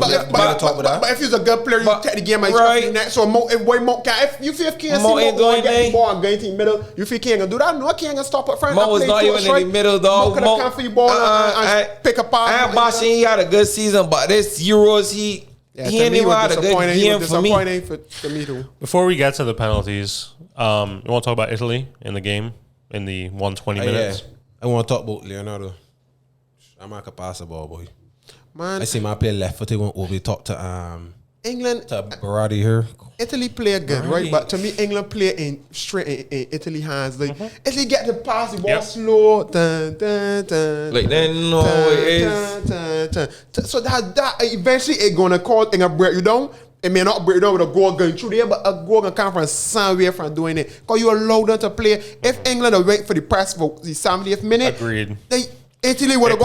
if he's a good player, you take the game and right. Next. So if you feel if King Mo ain't doing get the ball and going to the middle, you feel King gonna do that? No, King gonna stop up front. Mo was not even in the middle, dog. Mo could have come for the ball and pick a pass. I am bashing. He had a good season, but this Euros he ain't even had a good game for me. For me too. Before we get to the penalties, you want to talk about Italy in the game in the 120 minutes? Yeah. I want to talk about Leonardo. I'm not a pass the ball, boy. Man, I see my play left foot. They went over the top to England. To Berardi here. Italy play good, right? But to me, England play straight in Italy hands. Like Italy get to pass the ball slow. Dun, dun, dun, like they know it is. So that eventually it gonna cause England break you down. It may not break you down with a goal going through there, but a goal can come from somewhere from doing it. Because you allow them to play. If England will wait for the press for the 70th minute, agreed. Italy would have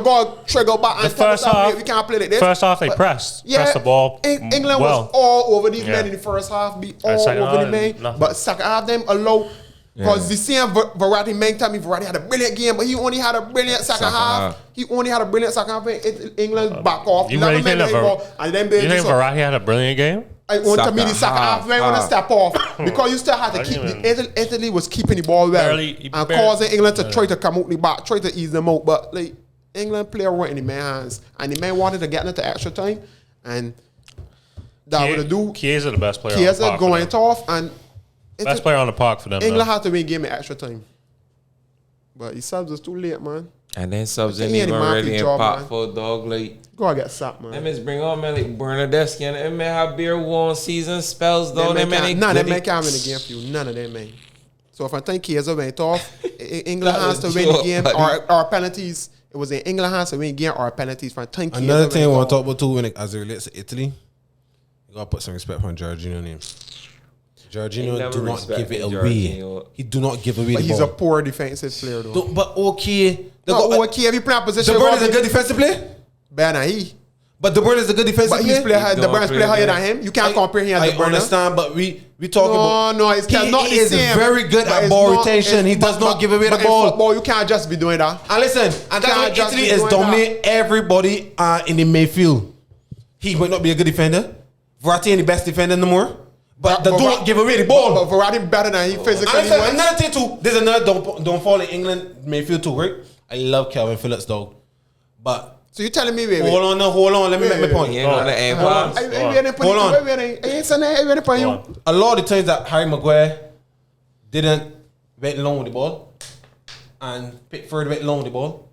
gone trigger back and first half. We can't play like this. First half they pressed the ball. England was all over these men in the first half. Be all over the men. But second half them allow because the same Verratti main time Verratti had a brilliant game, but he only had a brilliant second half. He only had a brilliant second half. England back off. You really think Verratti had a brilliant game? I want to meet the second half. I want to step off because you still had to keep Italy was keeping the ball well and causing England to try to come out the back, try to ease them out. But like England player right in the man's hands, and the man wanted to get into extra time, and that would do. Chiesa the best player. Chiesa going tough, and best player on the park for them. England had to win game in extra time, but he subs was too late, man. And then subs ain't even really impactful, dog. Like go and get sacked, man. Them is bring on man like Bernadeschi and them man have beer won season spells though. None of them can't win the game for you. None of them, man. So if I think Chiesa went off, England has to win the game or penalties. It was in England hands to win the game or penalties. For another thing I want to talk about too as it relates to Italy, you gotta put some respect on Jorginho's name. Jorginho do not give it away. He do not give away the ball. He's a poor defensive player though. But okay. Okay, if you play a position. De Bruyne is a good defensive player? Better than he. But De Bruyne is a good defensive player? But De Bruyne play higher than him. You can't compare him as De Bruyne. I understand, but we talk about... No, it's not the same. He is very good at ball retention. He does not give away the ball. In football, you can't just be doing that. And listen, and that's why Italy is dominating everybody in the midfield. He might not be a good defender. Verratti ain't the best defender no more. But they don't give away the ball. But Verratti better than he physically was. And another thing too, there's another don't fall in England midfield too, right? I love Calvin Phillips, dog. But so you telling me, baby? Hold on. Let me make my point. Hold on. A lot of the times that Harry Maguire didn't wait long with the ball and Pickford went long with the ball,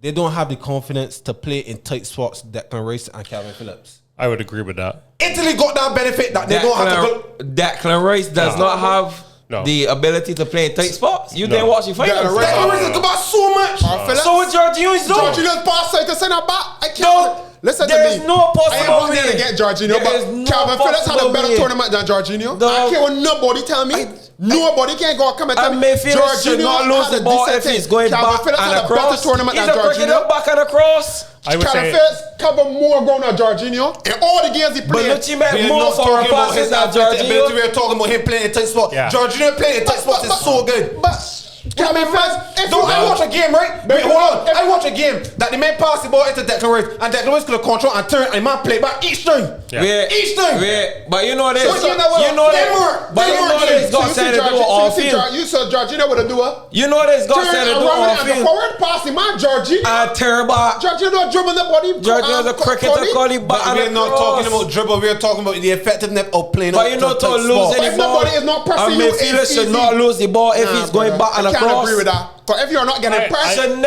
they don't have the confidence to play in tight spots Declan Rice and Calvin Phillips. I would agree with that. Italy got that benefit that they don't have to. Declan Rice does not have the ability to play in tight spots. You didn't watch your finals. Declan Rice is about so much. So with Jorginho's though. Jorginho's pass side to center back. I can't. Listen to me. There's no possible way to get Jorginho, but Calvin Phillips had a better tournament than Jorginho. I can't want nobody tell me. Nobody can go come and tell me. Jorginho should not lose the ball if he's going back and across. He's a pick it up back and across. Calvin Phillips cover more ground than Jorginho in all the games he played. But Lucci made more for passes than Jorginho. We're talking about him playing in tight spots. Jorginho playing in tight spots is so good. Calvin Phillips, I watch a game, right? Wait, hold on. I watch a game that the man pass the ball into Declan Rice and Declan Rice could control and turn and man play back each time. Each time. But you know this. But you know this got said to do it off field. You saw Jorginho with a doer. You know this got said to do it off field. Forward passing, man, Jorginho. Turn back. Jorginho don't dribble the body. Jorginho's a cricketer calling back. We're not talking about dribble. We're talking about the effectiveness of playing. But you know to lose any ball. Somebody is not pressing you. A midfielder should not lose the ball if he's going back and across. I can't agree with that. Because if you're not getting pressed, it's easy.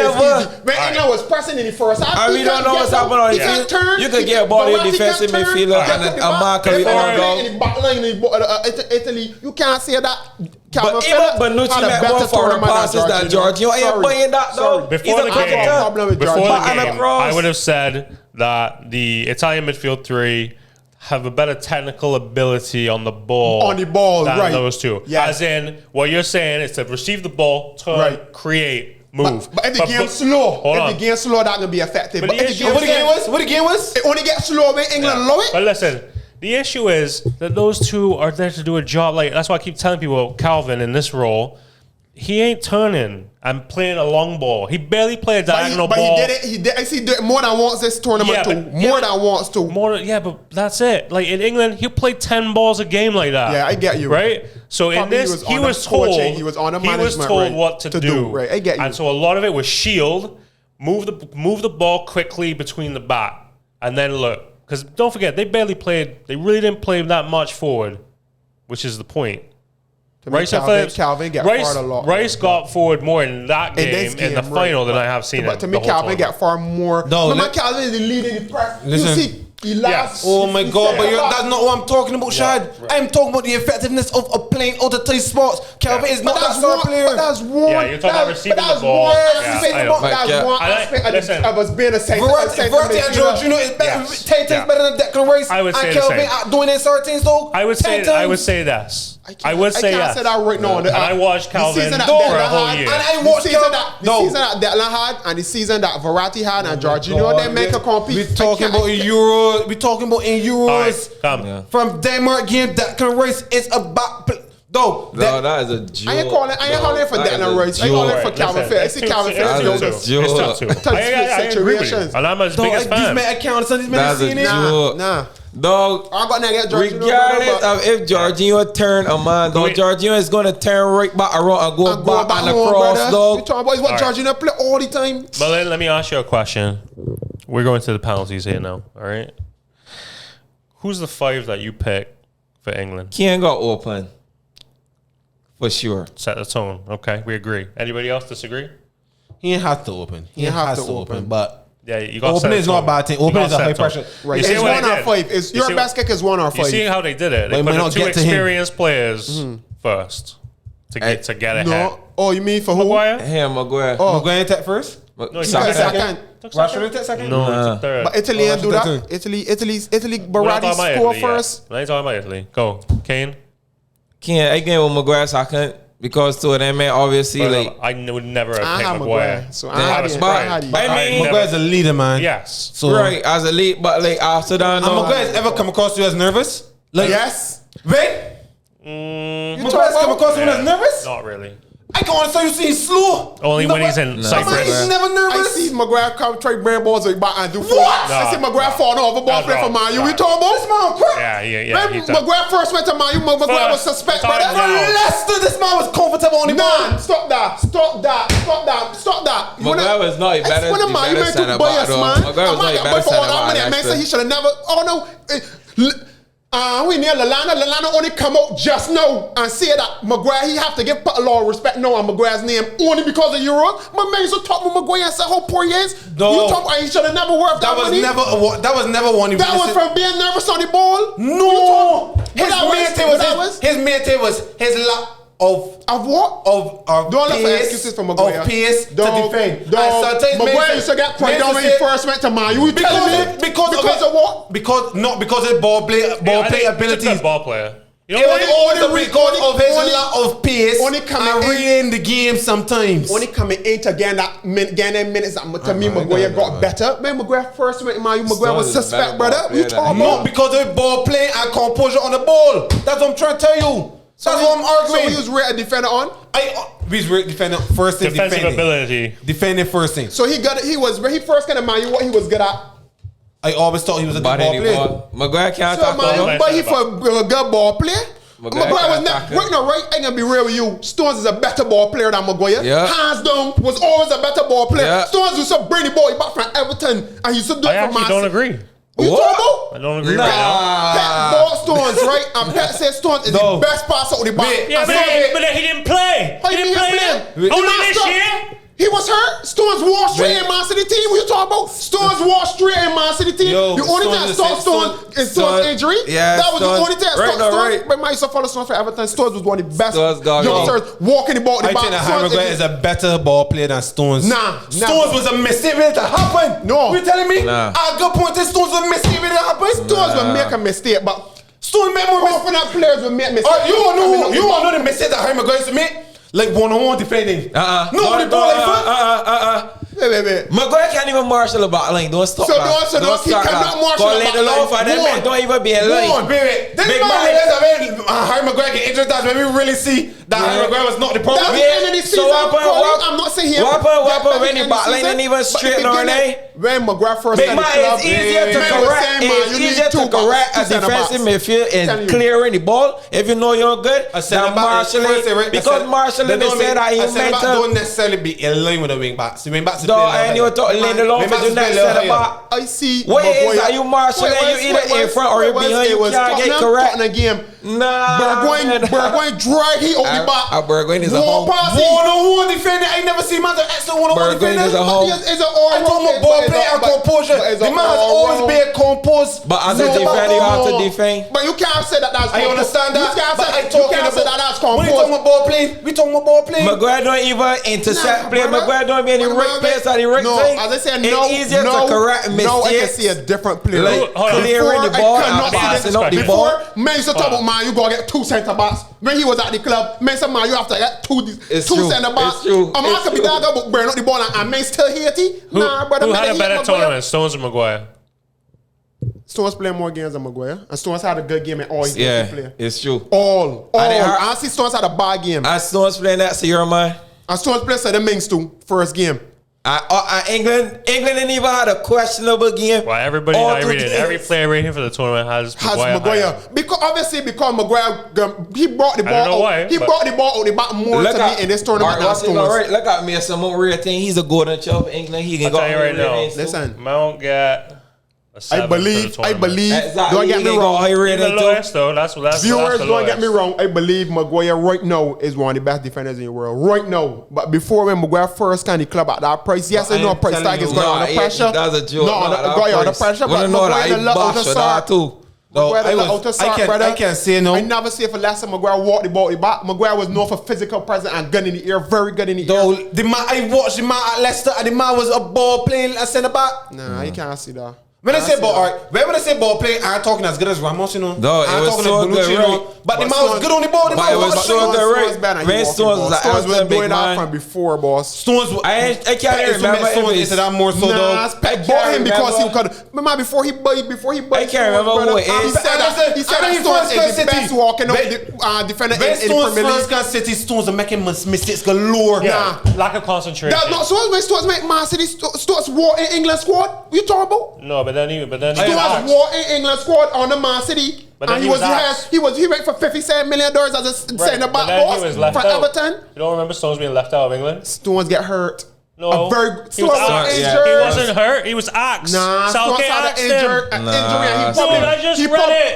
When England was pressing in the first half, we don't know what's happening on the field. You could get a ball in defensive midfielder and a marker with all goal. In the back line in Italy, you can't say that. But even Bonucci made more foreign passes than Jorginho. I ain't buying that though. Before the game, I would have said that the Italian midfield three have a better technical ability on the ball than those two. As in, what you're saying is to receive the ball, turn, create, move. But if the game's slow, that's going to be effective. But what the game was? It only gets slow when England low it. But listen, the issue is that those two are there to do a job. Like that's why I keep telling people, Calvin in this role, he ain't turning and playing a long ball. He barely played a diagonal ball. But he did it. He did more than once this tournament More than once too. But that's it. Like in England, he played 10 balls a game like that. Yeah, I get you. Right? So in this, he was told what to do. Right, I get you. And so a lot of it was shield, move the ball quickly between the back, and then look. Because don't forget, they really didn't play that much forward, which is the point. Rice and Phillips, Calvin got forward a lot. Rice got forward more in that game, in the final, than I have seen. But to me, Calvin got far more. Remember, Calvin is the lead in the press. Listen. You see, he lost. Oh my God! But that's not what I'm talking about, Shad. Right. I'm talking about the effectiveness of playing out of tight spots. Calvin is not that star player. But that's one. Yeah, you're talking about receiving the ball. That's one aspect of us being a center. Verratti and Jorginho is better. Tay better than Declan Rice. I would say and Calvin doing in certain things though. I would say this. I would say yes. I say that right now. And I watched Calvin for a whole year. And I watched the season that Declan had and the season that Verratti had and Jorginho, they make a compete. We're talking about Euros. We're talking about in Euros. Right, from Denmark game, Declan Rice is about. That is a joke. I ain't calling for Declan Rice. I ain't calling for Calvin Phillips. I see Calvin Phillips. It's tough too. I agree with you. And I'm his biggest fan. These men accounts and these men seen it. Nah. Dog, regardless of if Jorginho turn a man, dog, Jorginho is going to turn right back around and go back and across, dog. You talking about what Jorginho play all the time. But let me ask you a question. We're going to the penalties here now, all right? Who's the 5 that you pick for England? Keane got open. For sure. Set the tone. Okay, we agree. Anybody else disagree? He ain't have to open. He ain't have to open, but... Yeah, you got open is not a bad thing. Open is a high pressure. Right. It's 1 or 5. It's your best kick is 1 or 5. You see how they did it? They put 2 experienced players first to get ahead. Oh, you mean for who? Maguire. Oh, Maguire take first? No, he second. Rashford take second? No, third. But Italy didn't do that. Italy, Verratti score first. I ain't talking about Italy. Go, Kane. I game with Maguire second. Because two of them, man, obviously, like... I would never have picked Maguire. So I mean, Maguire's a leader, man. Yes. So, right, as a lead, but like after that... Maguire's ever come across you as nervous? Like, yes. Wait? Maguire's come across you as nervous? Not really. I can understand you see slow. Only when he's in Cyprus. He's never nervous. I see Maguire come try bring balls and do what? I see Maguire falling over ball play for Man U. You talking about this man? Yeah. Maguire first went to Man U. Maguire was suspect, brother. For Leicester, this man was comfortable on the ball. Stop that. Maguire was not a better center back, though. Maguire was not a better center back. Man said he should have never. Oh no. We near Lallana. Lallana only come out just now and say that Maguire, he have to give a lot of respect now on Maguire's name only because of Euros. My man used to talk with Maguire and say how poor he is. No. You talk he should have never worked that money. That was never one. That was from being nervous on the ball. No. His mate was his lack of what? Of don't pace, let for excuses for Maguire. Of pace to defend. Maguire used to get pride down when he first went to Man U. Because of what? Because of ball play abilities. He's a ball player. It was all the record of his lack of pace and reading the game sometimes. Only coming in to gain that minutes to me, Maguire got better. Man, Maguire first went to Man U. Maguire was suspect, brother. We talking about because of ball play and composure on the ball. That's what I'm trying to tell you. That's what I'm arguing. So he was rated defender on? He's rated defender first thing. Defensive ability. Defending first thing. So he first got to Man U, what he was good at? I always thought he was a good ball player. Maguire can't tackle. But he for a good ball player. Maguire was not right. I ain't gonna be real with you. Stones is a better ball player than Maguire. Yeah. Hands down, was always a better ball player. Yeah. Stones used to bring the ball back from Everton, and he used to do it for Man. I don't agree. What you talking about? I don't agree right now. Pep ball Stones, right? And Pep said Stones is the best passer of the ball. Yeah, but he didn't play. He didn't play. Only this year. He was hurt. Stones walked straight in Man City team. What you talking about? Stones walked straight in Man City team. The only thing I saw Stones is Stones injury. Yeah, that was the only thing I saw Stones. But my follow Stones for Everton. Stones was one of the best youngsters walking the ball. I think that Harry Maguire is a better ball player than Stones. Nah. Stones was a mistake that happened. No. You telling me? Nah. At a good point, Stones was a mistake that happened. Stones will make a mistake, but Stones make more mistakes. Confident players will make mistakes. You want to know the mistake that Harry Maguire used to make? Like one-on-one defending. Nobody ball like that. Maguire can't even marshal a back line. Don't stop that. So he cannot marshal a back line. Don't even be a line. Big Harry Maguire get injured. That's when we really see that Harry Maguire was not the problem. So I'm not saying here. What happened when the back line ain't even straight on there? When Maguire first started the club, it's easier to correct a defensive midfield and clearing the ball if you know you're good than marshalling. Because marshalling, they said that he meant to. Don't necessarily be in line with the wing backs. The wing backs. And you were talking lane along for the next set back. I see. What is that? You marshalling? You either in front or you behind. You can't get correct. Nah, Burgoyne drag he on the back. Burgoyne is a home. One-on-one defender. I ain't never seen man excellent one-on-one defender. Burgoyne is a home. I told my ball play and composure. The man has always been composed. But as a defender, you have to defend. But you can't say that that's composed. I understand that. You can't say that that's composed. We talking about ball playing. We talking about ball playing. Maguire don't even intercept play. Maguire don't be any right place at the right thing. As I said, no. It's easier to correct mistakes. No, I can see a different player. Clearing the ball and passing up the ball. Man used to talk about man, you gotta get 2 centre backs. When he was at the club, man said man, you have to get two centre backs. A man could be dog but burn up the ball and man still hate it. Nah, brother. Who had a better tournament, Stones or Maguire? Stones played more games than Maguire, and Stones had a good game in all his games to play. It's true. All. I see Stones had a bad game. And Stones playing that, so you're mine. And Stones played the Mings too, first game. England didn't even had a questionable game. Well, everybody every player rating for the tournament has Maguire. Because Maguire he brought the ball out. He brought the ball out the back more to me in this tournament than Stones. Look at me, some more rating. He's a golden child for England. He can go right now. Listen, Mount get. I believe. Exactly. Don't get me wrong. Viewers, don't get me wrong. I believe Maguire right now is one of the best defenders in the world. Right now. But before when Maguire first came to the club at that price, yes, I know price tag is going under pressure. That's a joke. Going under pressure. But Maguire a lot out of start too. I can't say no. I never say for last time Maguire walked the ball back. Maguire was known for physical presence and gun in the air, very good in the air. The man I watched the man at Leicester and the man was a ball playing a centre back. Nah, you can't see that. When I say ball, alright. When I say ball play, I'm talking as good as Ramos, you know. No, it was so good, right? But the man was good on the ball. The man was so good, right? Man, Stones was doing that from before, boss. Stones, I can't remember Stones into that more so though. I bought him because he could. Remember before he bought. I can't remember who it is. He said that Stones is the best walking out the defender in the Premier League. Stones City, Stones are making mistakes galore. Yeah, lack of concentration. When Stones make Man City, Stones war in England squad. What you talking about? No, but then Stones war in England squad on the Man City. And he went for $57 million as a centre back boss for Everton. You don't remember Stones being left out of England? Stones get hurt. No, he was injured. He wasn't hurt. He was axed. Nah, Stones had an injury.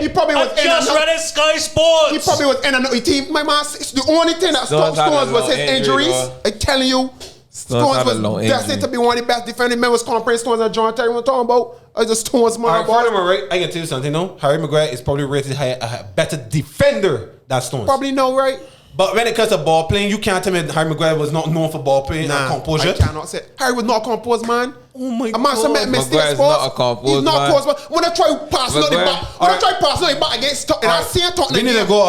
He probably was in and out. Read it, Sky Sports. He probably was in and out the team. My man, the only thing that stopped Stones was his injuries. I'm telling you. Stones was destined to be one of the best defending men. Was comparing Stones and John Terry. We're talking about just Stones, man. Right, I can tell you something. No, Harry Maguire is probably rated a better defender than Stones. Probably no, right? But when it comes to ball playing, you can't tell me Harry Maguire was not known for ball playing and composure. I cannot say Harry was not composed, man. Oh my God. Maguire's not a composed man. He's not composed. When I try passing on the back, against Tottenham, I see Tottenham. We need to go.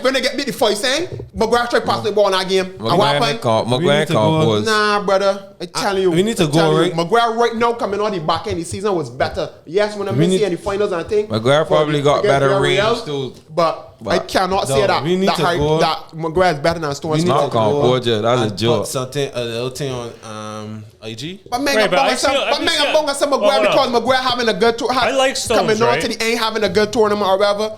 When they get beat the 5 saying, Maguire try passing the ball in that game. Maguire composed. Nah, brother. I'm telling you. We need to go, right? Maguire right now coming on the back end, the season was better. Yes, when I'm in the finals and I think Maguire probably got better range too. But I cannot say that. That Maguire is better than Stones. Not composure. That's a joke. A little thing on IG. But Maguire because Maguire having a good tour. I like Stones, coming on to the end, having a good tournament or whatever.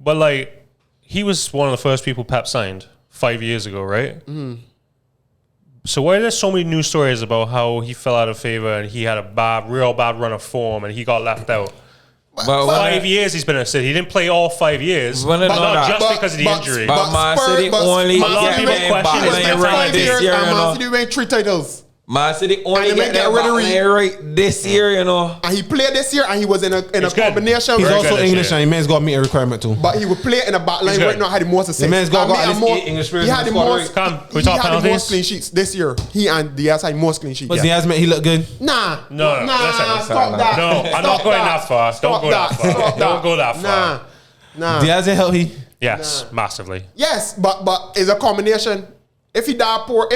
But like, he was one of the first people Pep signed 5 years ago, right? Mm-hmm. So why are there so many news stories about how he fell out of favor and he had a real bad run of form and he got left out? But 5 years he's been in City. He didn't play all 5 years, but not just because of the injury. But Man City only get back this year. Man City win 3 titles. Man City only get right this year, you know. And he played this year, and he was in a combination. He's also English, and he man's got to meet a requirement too. But he would play in a back line right now. Had the most assists. The man's got at least 8 English players. He had the most. We talk penalties. The most clean sheets this year. He and Diaz had most clean sheets. But Diaz meant he looked good. Nah. Stop that. No, I'm not going that far. Don't go that far. Nah. Diaz ain't healthy. Yes, massively. Yes, but it's a combination. If he died poor,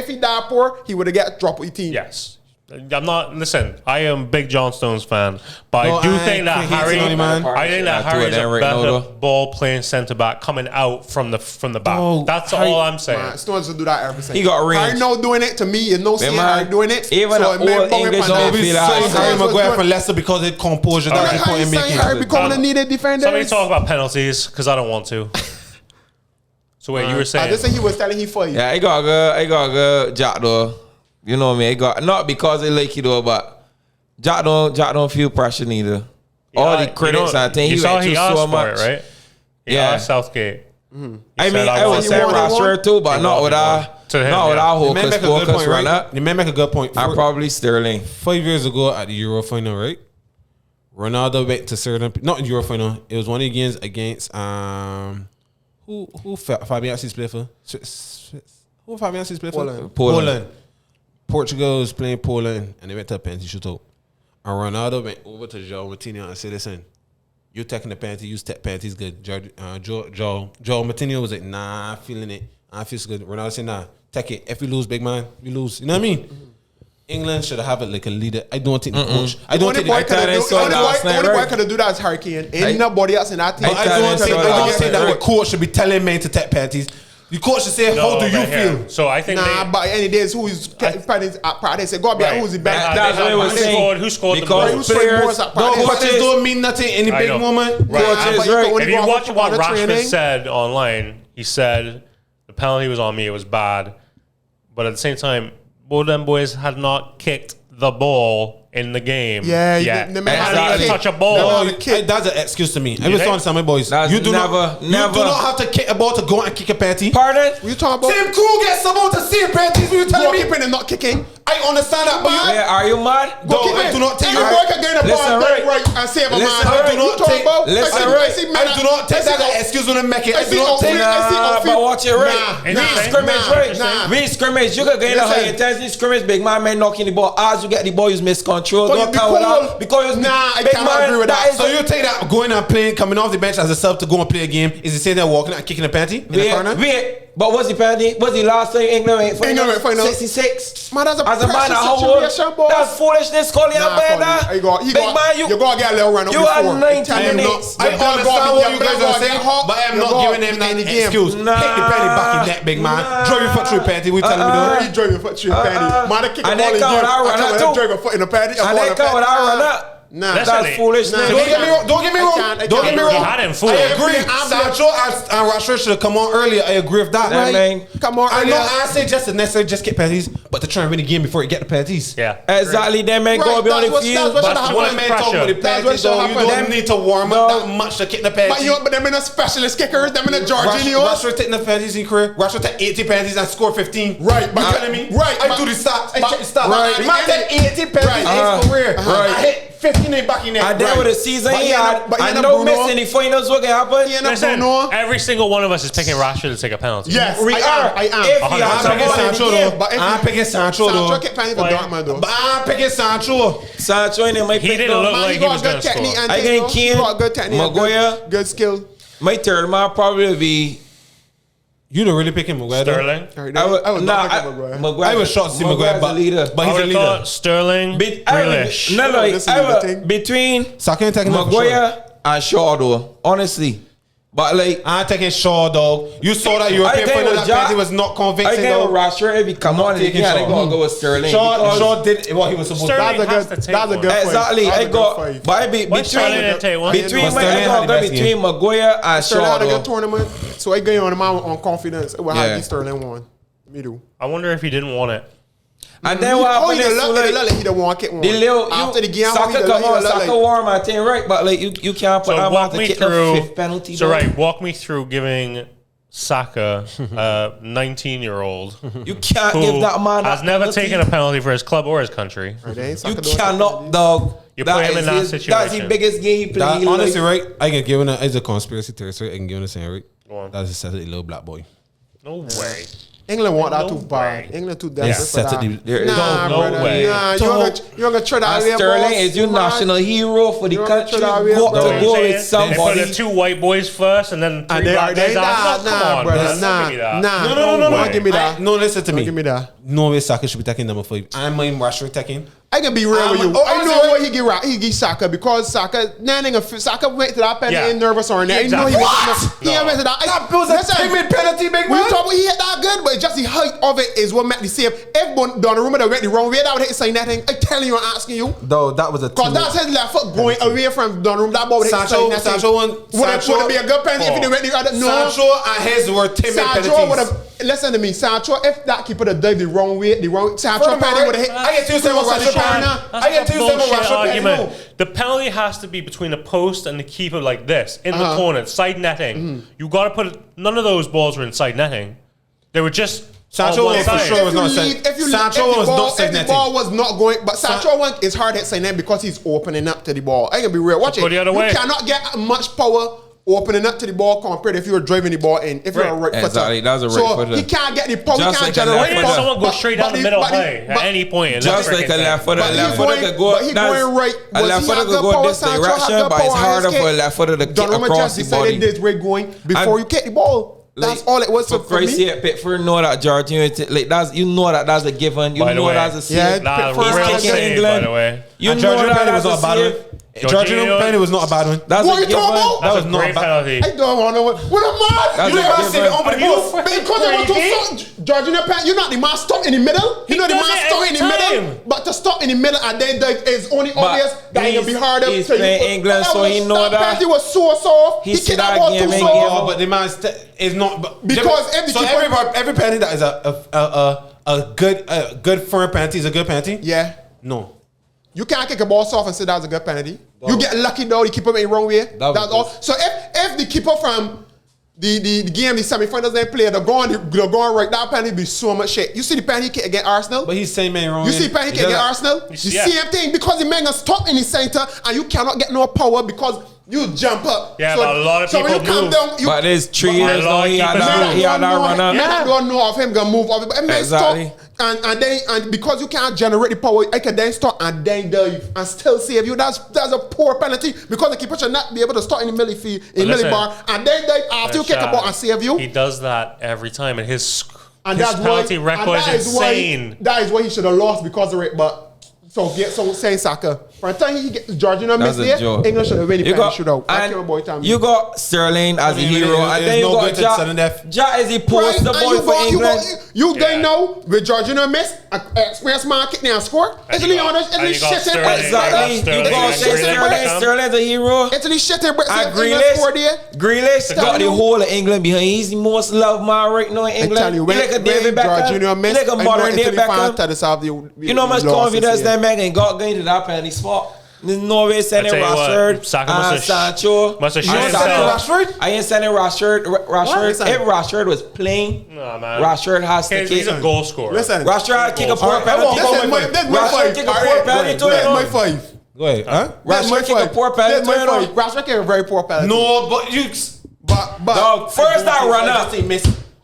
he would have got dropped with the team. Yes. I'm not. Listen, I am a big John Stones fan, but I do think that Harry. I think that Harry is a better ball playing centre back coming out from the back. Oh, that's all I'm saying. Man, Stones will do that every second. He got range. Harry no doing it to me. You know, seeing Harry doing it. Even so an old English man feel like Harry Maguire from Leicester because it composure. That's the point in making. Harry becoming a needed defender. Somebody talk about penalties because I don't want to. So wait, you were saying? I just say he was telling he for you. Yeah, I got a good Jack though. You know what I mean? I got not because they like you though, but Jack don't feel pressure neither. All the critics I think he went through so much, right? Yeah, Southgate. Mm-hmm. I mean, I would say Rashford too, but not with our focus run up. You may make a good point. I'm probably Sterling. 5 years ago at the Euro final, right? Ronaldo went to certain, not in Euro final. It was one of the games against who Fabian Assis play for? Who Fabian Assis play for? Poland. Portugal was playing Poland and they went to a penalty shootout. And Ronaldo went over to João Martinho and said, listen, you taking the penalty, you take penalties good. João Martinho was like, nah, I'm feeling it. I feel so good. Ronaldo said, nah, take it. If we lose, big man, we lose. You know what I mean? Mm-hmm. England should have it like a leader. I don't think the coach. I don't think the only boy could do that is Harry Kane. Ain't nobody else in that team. I don't think that the coach should be telling men to take penalties. The coach should say, how do you feel? So I think but any days who's practice say go be who's the best. That's what I was saying. Who scored the because goal? Coaches don't mean nothing in the big moment. Coaches, right? If you watch what Rashford said online, he said the penalty was on me. It was bad, but at the same time, both of them boys had not kicked the ball in the game. Yeah, they hadn't even touched a ball. That's an excuse to me. I was telling some of my boys, you do not have to kick a ball to go and kick a penalty. Pardon? What you talking about? Tim Krul gets someone to see a penalty. What you telling me? Keeping and not kicking. I understand that, but are you mad? I do not take your boy can get a ball right and save a man. I do not take. I do not take that excuse when I make it. I do not take that. But watch it right. We scrimmage right. We scrimmage. You can get a high intensity scrimmage. Big man knocking the ball. As you get the ball, you miss control. Don't count out because I can't agree with that. So you take that going and playing, coming off the bench as a sub to go and play a game? Is he saying they're walking and kicking a penalty in the corner? But what's the penalty? What's the last time England went final? 66. Man, that's as a man, that's foolishness. Calling out better. Big man, you gotta get a little run. You are 90 minutes. I understand what you guys are saying, but I'm not giving them that excuse. Take the penalty back in net, big man. Drive your foot through a penalty. We telling me though. He drove your foot through a penalty. Man, I kick a ball in here. I drove your foot in a penalty. And they count I run up. Nah, that's foolishness. Don't get me wrong. I didn't fool. I agree. Sancho and Rashford should have come on earlier. I agree with that. Come on earlier. I say just necessarily just get penalties, but to try and win the game before you get the penalties. Yeah, exactly. Them men go beyond the field. But one man talking about the penalties, though, you don't need to warm up that much to kick the penalties. But them in a specialist kicker, them in a Jorginho. Rashford taking the penalties in career. Rashford take 80 penalties and score 15. Right, but you telling me? Right, I do the stats. I check the stats. Right, the man take 80 penalties in his career. I hit 15 in back in there. And then with the season he had, and no missing the finals, what can happen? Listen, every single one of us is picking Rashford to take a penalty. Yes, we are. I am. If he has I'm picking Sancho though. I'm picking Sancho though. Sancho get penalty for Dortmund though. But I'm picking Sancho. Sancho in my pick. He didn't look like he was going to score. I think Kane, Maguire, good skill. My third man probably be. You don't really pick him, Maguire. Sterling. Maguire. I was shocked to see Maguire, but he's a leader. Sterling. Grealish. Between Maguire and Shaw, though. Honestly. But like, I'm taking Shaw, dog. You saw that European final that penalty was not convincing. I think with Rashford, if he come on, they gotta go with Sterling. Shaw did what he was supposed to do. That's a good exactly. I got, but between Maguire and Shaw. Sterling had a good tournament, so I go on confidence. It will have Sterling won. Me too. I wonder if he didn't want it. And then what happened is he don't want it. After the game, soccer warm, I think, right? But like you can't put him out to kick the fifth penalty. So walk me through giving Saka, 19-year-old, you can't give that man has never taken a penalty for his club or his country. You cannot, dog. You put him in that situation. That's the biggest game he played. Honestly, right? I can give him as a conspiracy theory. I can give him the same, right? That's a little black boy. No way. England want that too bad. England too desperate for that. There is no way. Nah, you're gonna try that. Sterling is your national hero for the country. Got to go with somebody. They put the 2 white boys first, and then 3 black guys after. Come on, brother. No. Give me that. No, listen to me. Give me that. No way Saka should be taking number 5. I'm in Rashford taking. I can be real with you. I know what he give Saka because Saka went to that penalty and nervous or anything. Exactly. He went to that. That was a timid penalty, big man. He hit that good, but just the height of it is what made the save. If Donnarumma that went the wrong way, that would hit saying that thing. I'm telling you, I'm asking you. Though that was a because that's his left foot going away from Donnarumma. That ball would hit saying that thing. Would it be a good penalty if he went the other? No. Sancho and his were timid penalties. Listen to me, Sancho. If that keeper had dived the wrong way, Sancho penalty would have hit. I get to The penalty has to be between the post and the keeper like this in the corner, side netting. You got to put none of those balls were inside netting. They were just Sancho was for sure was not side. Sancho was not side netting. The ball was not going, but Sancho is hard at side net because he's opening up to the ball. I can be real. Watch it. The other way. You cannot get much power opening up to the ball compared if you were driving the ball in. If you're a right footer. Exactly, that's a right footer. So he can't get the power, just he can't like generate power. Someone go straight down the middle high at any point. Just like a left footer. Left footer could go. But he going right. A left footer could go this direction, but it's harder for a left footer to kick across the body. This way going before you kick the ball. That's all it was for me. Pickford know that Jorginho, like that's that's a given. You know that's a save. Yeah, he's kicking England. By the way, you know that was not a bad one. Jorginho penalty was not a bad one. That's what a given. That was not a penalty. I don't want to know what am I? You never seen it on the post because they want to Jorginho penalty. You're not the man stop in the middle. You know the man stop in the middle, but to stop in the middle and then is only obvious that it will be harder. He's playing England, so he know that. Penalty was so soft. He kicked that ball too soft. But the man is not because every penalty that is a good firm penalty is a good penalty. Yeah. No. You can't kick a ball soft and say that's a good penalty. You get lucky though, the keeper made the wrong way. That's all. So if the keeper from the game, the semi-finals they play, they're going right, that penalty be so much shit. You see the penalty kick against Arsenal? But he's saying man wrong. You see the penalty kick against Arsenal? The same thing because the man is stuck in the center and you cannot get no power because you jump up. Yeah, but a lot of people move. But there's 3 years now, he had that run up. I don't know if him gonna move off it, but exactly. And because you can't generate the power, I can then start and then dive and still save you. That's a poor penalty because the keeper should not be able to start in the middle field, in the middle bar, and then dive after you kick a ball and save you. He does that every time, and his penalty record is insane. That is why he should have lost because of it, but. So saying Saka. By the time he gets Jorginho missed there, England should have really shootout. You got Sterling as a hero, and then you got Ja as a poster boy for England. You guys know with Jorginho miss, experienced man kick there and score. Italy on us, Italy shit. Exactly. You got Sterling as a hero. Italy shit. Grealish got the whole of England behind. He's the most loved man right now in England. He like a David Beckham. He like a modern David Beckham. You know how much confidence that man ain't got going to that penalty spot. There's no way sending Rashford and Sancho. I ain't sending Rashford. If Rashford was playing, Rashford has to kick. He's a goal scorer. Listen, Rashford had to kick a poor penalty. Rashford kick a poor penalty to it. My 5. Go ahead. Rashford kick a poor penalty to it. Rashford kick a very poor penalty. No, but you. But first that run up.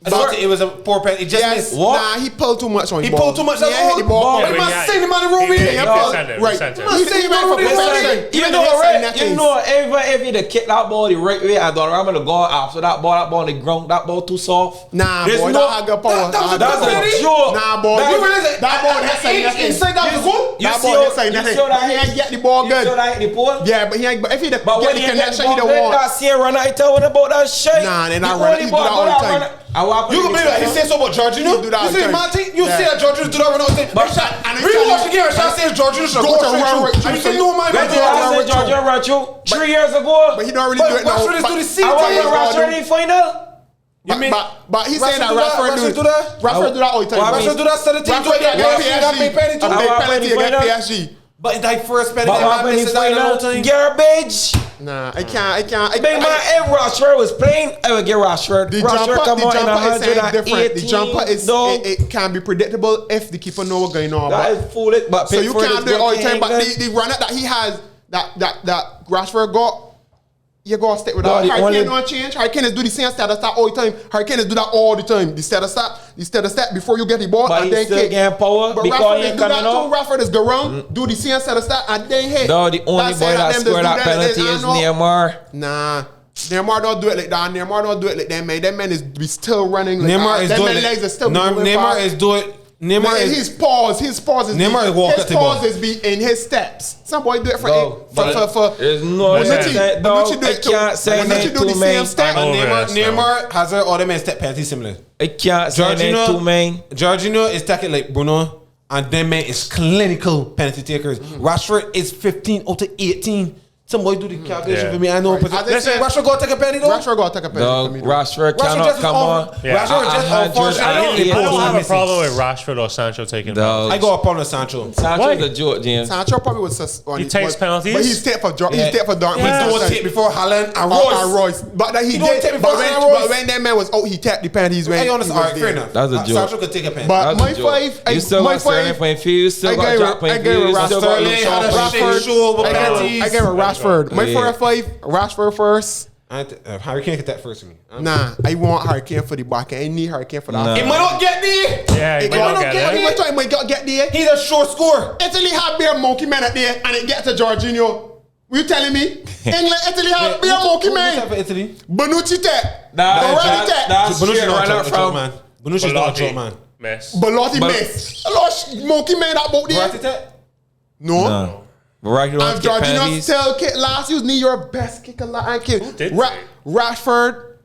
It was a poor penalty. He just missed. What? Nah, he pulled too much on the ball. He pulled too much. He hit the ball. He must say him on the wrong way. Right. You know, if he'd have kicked that ball the right way, I thought I'm gonna go after that ball on the ground. That ball too soft. Nah, boy, that good power. That's a joke. Nah, boy, that ball that's saying nothing. Inside that was goal. That ball that's saying nothing. He ain't get the ball good. You saw that hit the pole. Yeah, but he ain't. But if he'd get the connection, he'd have won. That Sierra Night what about that shit? Nah, they not running. He do that all the time. You can believe that he said so about Jorginho. You see Martin, you see that Jorginho do that when I was saying. Rewatch the game and Sean says Jorginho should go straight through. And you say no man. Jorginho ran through 3 years ago. But he don't really do it now. I want Rashford in final. But he's saying that Rashford do that. Rashford do that all the time. Rashford do that 17 against PSG. But that first penalty, garbage. Nah, I can't. Big man, if Rashford was playing, I would get Rashford. The jumper is different. The jumper is it can be predictable if the keeper know what's going on. That is foolish. But so you can't do it all the time. But the runner that he has, that Rashford got, You gotta stick with that. Hurricane don't change. Hurricanes do the same status start all the time. Hurricanes do that all the time. The status start before you get the ball but and then kick. Getting power but because he do that too. Rafford is go round, do the same status start and then hit. No, the only boy that scored that penalty is Neymar. Nah. Neymar don't do it like that. Neymar don't do it like that, man. That man is be still running. Like Neymar is doing it. Neymar is doing. Neymar is his pause is Neymar is walking his pause is be in his steps. Some boy do it for there's no Bonucci do it too. Bonucci do the same step. Neymar has all them step penalty similar. I can't say that too, man. Jorginho is taking like Bruno, and them man is clinical penalty takers. Rashford is 15 out of 18. Some boy do the calculation for me. I know. Listen, Rashford go take a penalty though. Rashford go take a penalty. Rashford cannot come on. Rashford just I don't have a problem with Rashford or Sancho taking penalties. I go upon the Sancho. Sancho's a joke, James. Sancho probably was he takes penalties, but he's take for Dortmund. He's take for Dortmund. He don't take before Haaland and Royce. But that he did. But when that man was out, he tapped the penalties. When fair enough. That's a joke. Sancho could take a penalty. But my five, you still got Sterling playing field. You still got Jack playing field. You still got I gave a Rashford. My 4 or 5. Rashford first. Harry Kane get that first for me. Nah, I want Harry Kane for the back. I need Harry Kane for that. He might not get there. Yeah, he might not get there. He might get there. He's a short scorer. Italy had bare monkey man at there, and it get to Jorginho. Were you telling me? England, Italy had bare monkey man. For Italy? Bonucci tech. That's Bonucci right up from man. Bonucci's not a joke, man. Belotti mess. A lot of monkey man that boat there. No. Right, and Jorginho still kick last. You need your best kicker last. Rashford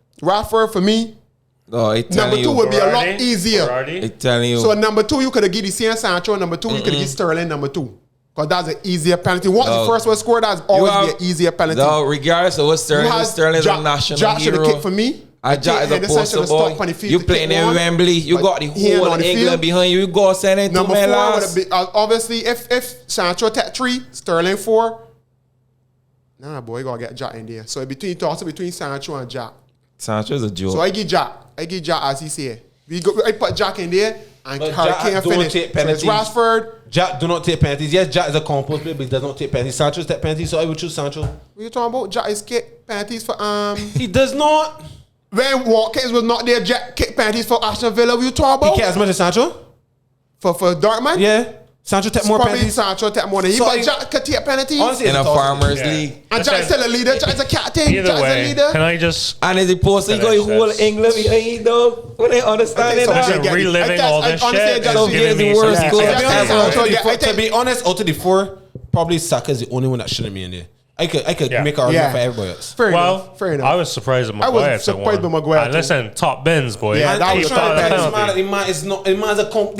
for me. Number 2 would be a lot easier. I'm telling you. So number 2 you could have given the Sancho. Number 2 you could have given Sterling. Number 2. Because that's an easier penalty. Once the first one scored, that's always be an easier penalty. No, regardless of what Sterling is a national Jack hero. should have kicked for me. Jack is a poster boy. You playing in Wembley. You got the whole of England behind you. You go send it to me last. Obviously, if Sancho take 3, Sterling 4. Nah, boy, you got to get Jack in there. So between Sancho and Jack. Sancho's a joke. So I give Jack as he say. I put Jack in there and Harry Kane finish. So it's Rashford. Jack do not take penalties. Yes, Jack is a compost player, but he does not take penalties. Sancho's take penalties, so I would choose Sancho. What are you talking about? Jack is kick penalties for He does not. When Watkins was not there, Jack kick penalties for Aston Villa. What you talking about? He kicked as much as Sancho? For Dortmund? Yeah. Sancho take more penalties. Sancho take more than he, but Jack could take penalties. In a farmers league. And Jack's still a leader. Jack's a captain. Either Jack's way, a leader. can I just... And is he posted? He got whole England behind though. When they understand it. Reliving all this shit. To be honest, out of the 4, probably Saka's the only one that shouldn't be in there. I could make an argument for everybody else. Fair enough. I was surprised at Maguire. I was surprised with Maguire. And listen, top bins, boy. Yeah, that was the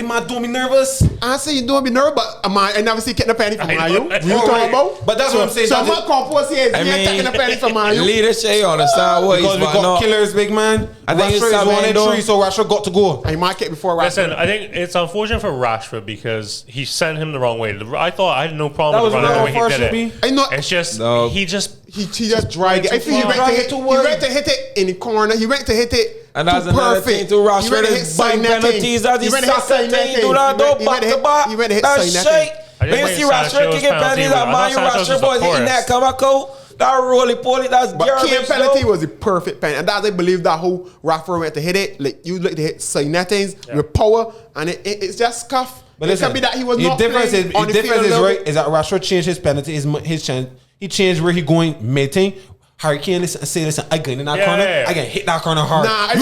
man doing me nervous. I say you don't be nervous, but I never see getting a penny from Mayu. You talking about? But that's what I'm saying. So what compost here is he ain't taking a penny from Mayu. Leadership, you understand what he's because we got killers, big man. I think Rashford is 1 and 3, so Rashford got to go. He might get before Rashford. Listen, I think it's unfortunate for Rashford because he sent him the wrong way. I thought I had no problem with running the way he did it. It's just he just dragged it. I think he went to hit it in the corner. He went to hit it. And that's another thing to Rashford is buying penalties. That's his second thing. Do that back to back. That's shit. When you see Rashford kicking penalties at Man U, Rashford boys hitting that Kamako. That roly-poly, that's garbage. But Kane penalty was the perfect penalty. And that's I believe that whole Rashford went to hit it. Like you look to hit Sainetins with power. And it's just scuff. But it can be that he was not playing on the difference is right is that Rashford changed his penalty. His chance. He changed where he going mid-thing. Harry Kane listen, I get in that corner. I can hit that corner hard. Nah, I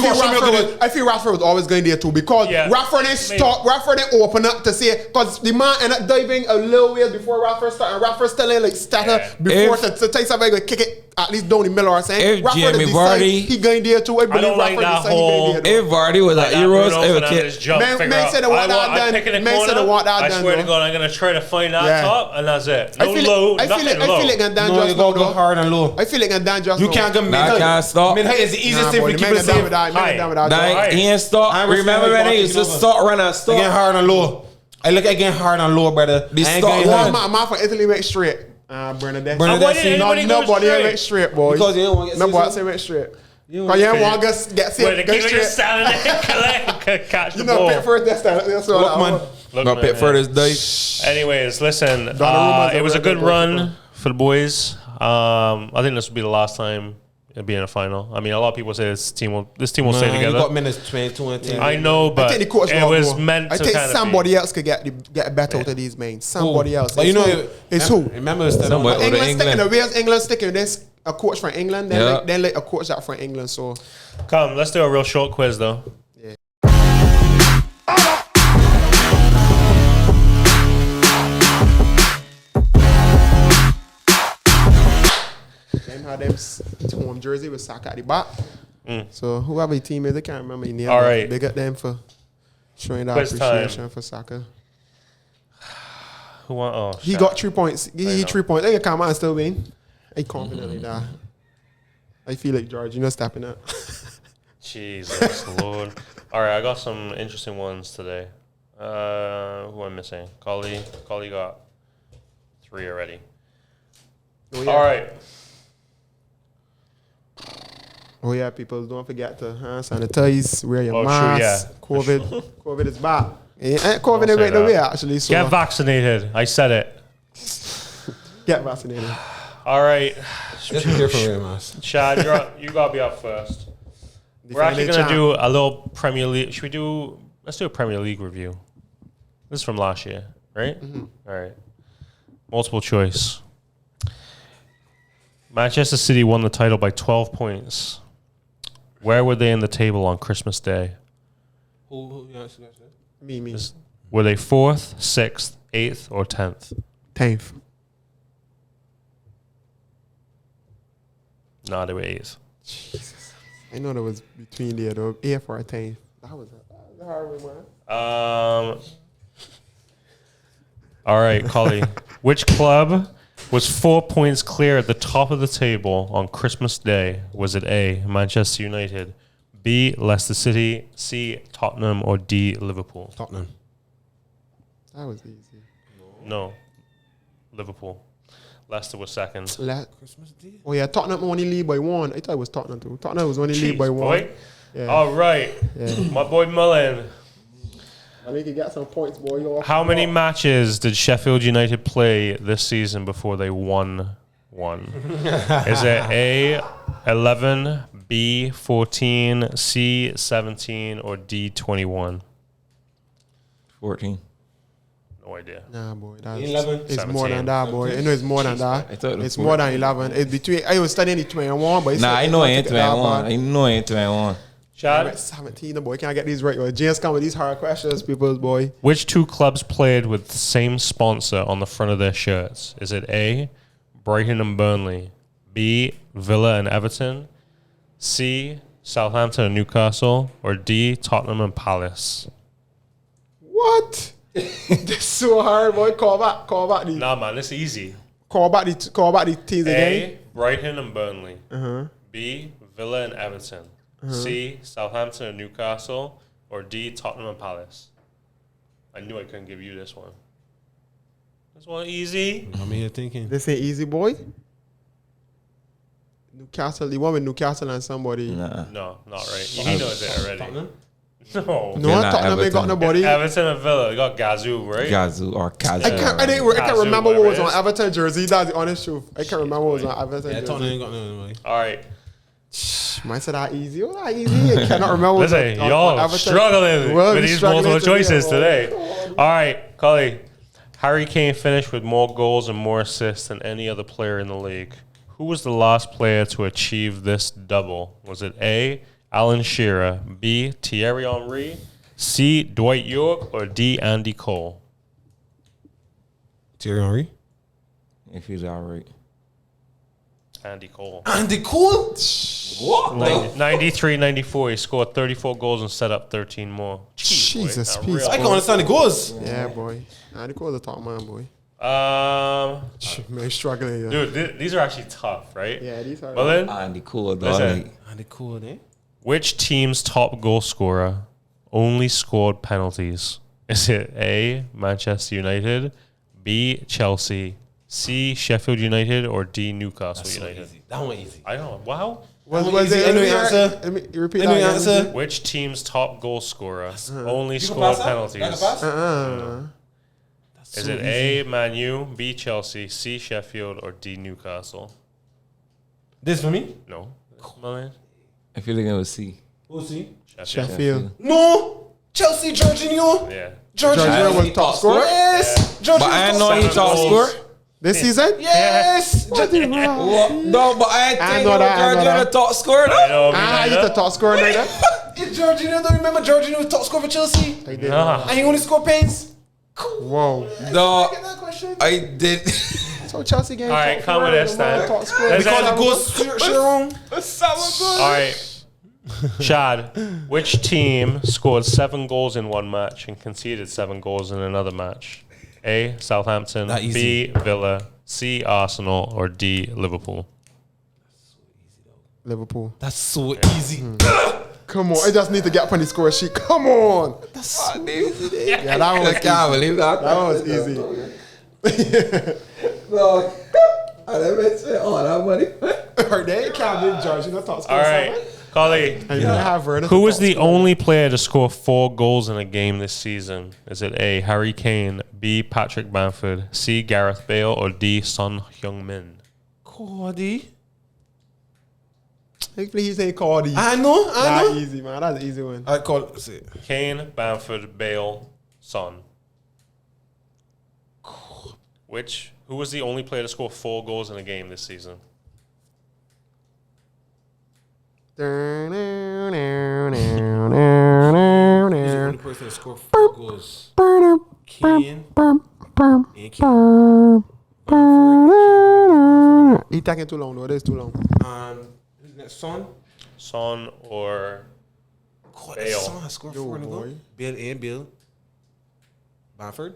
feel Rashford was always going there too because Rashford didn't stop. Rashford didn't open up to say because the man ended up diving a little ways before Rashford started. And Rashford still in like stutter before to take somebody to kick it at least down the middle or something. Rashford is Vardy, he going there too. I believe like Rashford whole. If Vardy was at Euros, I would kick. Man said they want that done. Man said they want that done. I swear to God, I'm gonna try to find that top, and that's it. No low, nothing low. I feel like I'm done just go hard and low. I feel like I'm done just you can't go mid-height. Can't stop. Mid-height is the easiest thing for keeping the same. He ain't stop. Remember when he used to start running and stop. Again hard and low. I look again hard and low, brother. The start one. My from Italy went straight. Bernadette. Nobody went straight, boy. Because you don't want to get nobody went straight. Because you don't want to get straight. Keep just standing there, catch the ball. You know, Pickford, that's all. Look, man. Pickford is dice. Anyways, listen. It was a good run for the boys. I think this will be the last time it'll be in a final. I mean, a lot of people say this team will stay together. You got minutes 22 and 10. I know, but I think the coach it was meant to. I think somebody else could get better out of these men. Somebody else. But it's who? Remember, England sticking this a coach from England, then like a coach that from England. So come, let's do a real short quiz though. Yeah. Them had them home jersey with Saka at the back. So whoever the team is, I can't remember the name. All right. Big up them for showing that Quiz appreciation for Saka. Who won? Oh, He got 3 points. He 3 points. They can come out and still win. I confidently that. I feel like George, stepping up. Jesus Lord. All right, I got some interesting ones today. Who am I missing? Collie got 3 already. Oh, yeah. All right. Oh yeah, people, don't forget to sanitize, wear your mask. True, yeah. COVID is back. COVID is right away actually. So get vaccinated. I said it. Get vaccinated. All right. Just be careful with your mask. Chad, you gotta be up first. We're actually gonna do a little Premier League. Let's do a Premier League review. This is from last year, right? Mm-hmm. All right. Multiple choice. Manchester City won the title by 12 points. Where were they in the table on Christmas Day? Who Me. Were they 4th, 6th, 8th, or 10th? 10th. No, they were 8th. Jesus. I know that was between there though. 8th or 10th. That was a hard one, man. All right, Collie. Which club was 4 points clear at the top of the table on Christmas Day? Was it A, Manchester United, B, Leicester City, C, Tottenham, or D, Liverpool? Tottenham. That was easy. No. Liverpool. Leicester was second. Christmas Day? Oh yeah, Tottenham only lead by 1. I thought it was Tottenham too. Tottenham was only lead by 1. Boy. Yeah. All right. Yeah. My boy Mullen. I think you got some points, boy. How many matches did Sheffield United play this season before they won one? Is it A, 11, B, 14, C, 17, or D, 21? 14. No idea. Nah, boy. 11. It's 17. more than that, boy. I know it's more than that. I thought it's more than 11. It's between. I was studying the 21, but I know it ain't 21. I know it ain't 21. Chad? 17, boy. Can't get these right. Yo. James come with these hard questions, people's boy. Which 2 clubs played with the same sponsor on the front of their shirts? Is it A, Brighton and Burnley, B, Villa and Everton, C, Southampton and Newcastle, or D, Tottenham and Palace? What? This so hard, boy. Call back these. Nah, man, it's easy. Call back the teams again. A, Brighton and Burnley. Uh-huh. B, Villa and Everton. C, Southampton and Newcastle, or D, Tottenham and Palace. I knew I couldn't give you this one. This one easy. I'm here thinking. This ain't easy, boy. Newcastle, you want with Newcastle and somebody? Nah. No, not right. He knows it already. Tottenham? No. No, Tottenham ain't got nobody. Everton and Villa. You got Gazoo, right? Gazoo or Kazu. I can't remember what was on Everton jersey. That's the honest truth. I can't remember what was on Everton jersey. Tottenham ain't got nobody. All right. Mine said that easy. Oh, that easy. I cannot remember. Listen, y'all struggling with these multiple choices today. All right, Cully. Harry Kane finished with more goals and more assists than any other player in the league. Who was the last player to achieve this double? Was it A, Alan Shearer, B, Thierry Henry, C, Dwight York, or D, Andy Cole? Thierry Henry? If he's all right. Andy Cole. Andy Cole? What? 93-94. He scored 34 goals and set up 13 more. Jesus, boy, peace. I can understand the goals. Yeah, boy. Andy Cole's a top man, boy. Man, struggling. Yeah. Dude, these are actually tough, right? Yeah, these are. Well then, Andy Cole, listen, dog. Andy Cole, eh? which team's top goal scorer only scored penalties? Is it A, Manchester United, B, Chelsea, C, Sheffield United, or D, Newcastle United? Easy. That one easy. I know. Wow. Was it any answer? Let me repeat Any that answer? Which team's top goal scorer only scored penalties? Is it A, Man U, B, Chelsea, C, Sheffield, or D, Newcastle? This for me? No. Milan. I feel like it was C. Who's he? Sheffield. No! Chelsea, Jorginho. Yeah. Jorginho was top scorer. Yes! But I didn't know he top scorer. This season? Yes! No, but I think know that, I know Jorginho that. the top scorer. I know. He's the top scorer now. Jorginho, don't remember Jorginho was top scorer for Chelsea? I did. Nah. And he only scored pains. Whoa. No, Get that question. I did. So Chelsea game. All right, come with this then. Top scorer. Let's Because end- it goes Sharon. All right. Chad, which team scored 7 goals in one match and conceded 7 goals in another match? A. Southampton. Not easy. B. Villa. C. Arsenal. Or D. Liverpool. Liverpool. That's so easy. Come on. I just need to get up on the score sheet. Come on. That's so easy. Yeah, that one was I can't believe that. That one was easy. No. I never said all that money. They can't be judged. You know, top scorer. All right. Collie, who was the only player to score 4 goals in a game this season? Is it A. Harry Kane, B. Patrick Bamford, C. Gareth Bale, or D. Son Heung-min? Cody. Hopefully he say Cardi. I know. That's easy, man. That's an easy one. I call it. Kane, Bamford, Bale, Son. Who was the only player to score 4 goals in a game this season? He's the only person to score 4 goals. Kane. He taking too long, though. It is too long. Who's next? Son? Son or Bale? Son scored 4 in a goal. Bill and Bill. Bamford?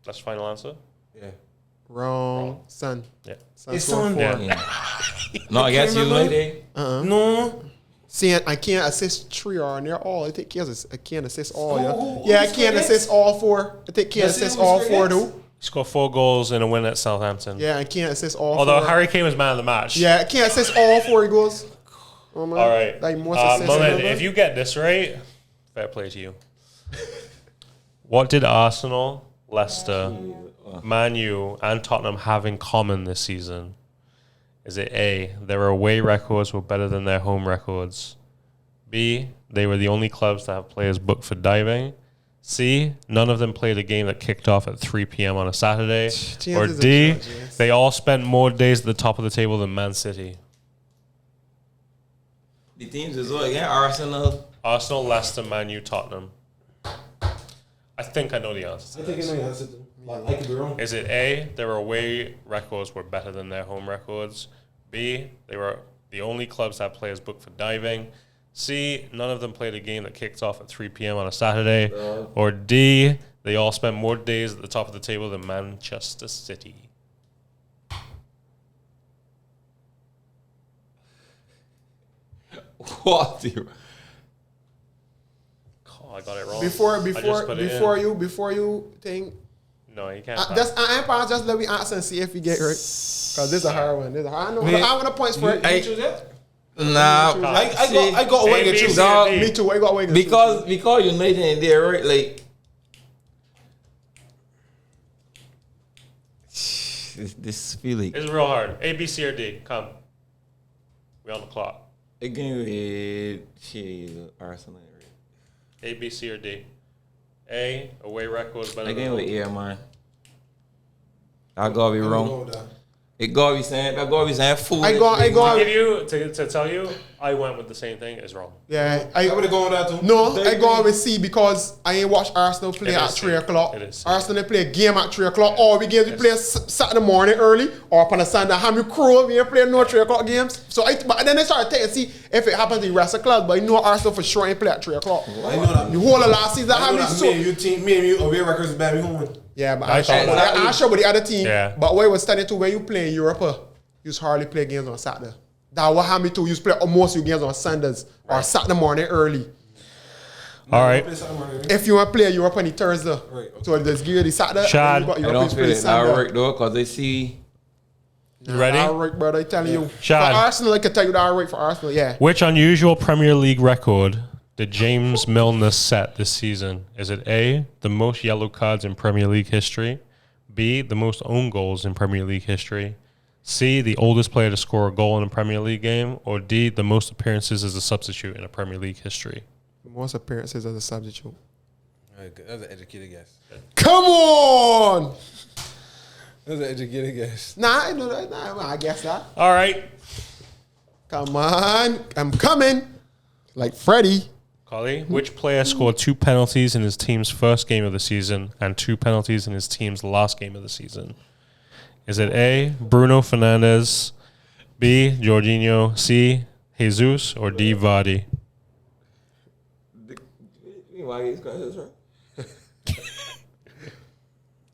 That's the final answer? Yeah. Wrong. Son. Yeah. Son It's scored Son. 4. Yeah. No, I guess you lady. No. See, I can't assist 3 or near all. I think I can't assist all. Yeah, I can't assist all 4. I think can't assist all 4 though. He scored 4 goals in a win at Southampton. Yeah, I can't assist all 4. Although Harry Kane was man of the match. Yeah, I can't assist all 4 goals. Oh, man. All right. Like most assists. Mullen, if you get this right, fair play to you. What did Arsenal, Leicester, Man U, and Tottenham have in common this season? Is it A, their away records were better than their home records? B, they were the only clubs to have players booked for diving? C, none of them played a game that kicked off at 3 p.m. on a Saturday? Or D, they all spent more days at the top of the table than Man City? The teams is what again? Arsenal, Leicester, Man U, Tottenham. I think I know the answer to this. I could be wrong. Is it A, their away records were better than their home records? B, they were the only clubs that have players booked for diving? C, none of them played a game that kicked off at 3 p.m. on a Saturday? Or D, they all spent more days at the top of the table than Manchester City? what? Oh, I got it wrong. Before you think. No, you can't. Just let me answer and see if you get right. Because this is a hard one. I know. I want the points for it. Nah, I got away to choose. Me too. I got away because United in there, right? Like this feeling. It's real hard. A, B, C, or D. Come. We on the clock. Again with Arsenal. A, B, C, or D. A, away records better Again than with yeah, man. I gotta be wrong. It gotta be saying fool. I give you to tell you, I went with the same thing. It's wrong. Yeah, I would have gone with that too. No, I go with C because I ain't watch Arsenal play It at is 3 C. o'clock. It is C. Arsenal play a game at 3 o'clock. Or we play Saturday morning early or upon a Sunday. How many crew we ain't playing no 3 o'clock games. So but then I started taking see if it happens in the rest of the clubs. But I know Arsenal for sure ain't play at 3 o'clock. I know that. The whole of last season, how many me and you away records is bad. We home. Yeah, but I thought I'm sure with the other team. Yeah. But where we standing to when you play in Europe, you hardly play games on Saturday. That what happened to you play most of your games on Sundays or Saturday morning early. All right. If you want to play Europe on the Thursday, Right, okay. so there's gear the Saturday. Chad, and you got I Europe don't play feel it. I Sunday. work though because they see. You ready? All right, brother. I tell you. Chad. For Arsenal, I can tell you that all right for Arsenal. Yeah. Which unusual Premier League record did James Milner set this season? Is it A, the most yellow cards in Premier League history? B, the most own goals in Premier League history? C, the oldest player to score a goal in a Premier League game, or D, the most appearances as a substitute in a Premier League history? Most appearances as a substitute. That was an educated guess. Come on! That was an educated guess. Nah, I know that. Nah, I guess that. All right. Come on. I'm coming. Like Freddie. Collie, which player scored 2 penalties in his team's first game of the season and 2 penalties in his team's last game of the season? Is it A, Bruno Fernandes, B, Jorginho, C, Jesus, or D, Vardy?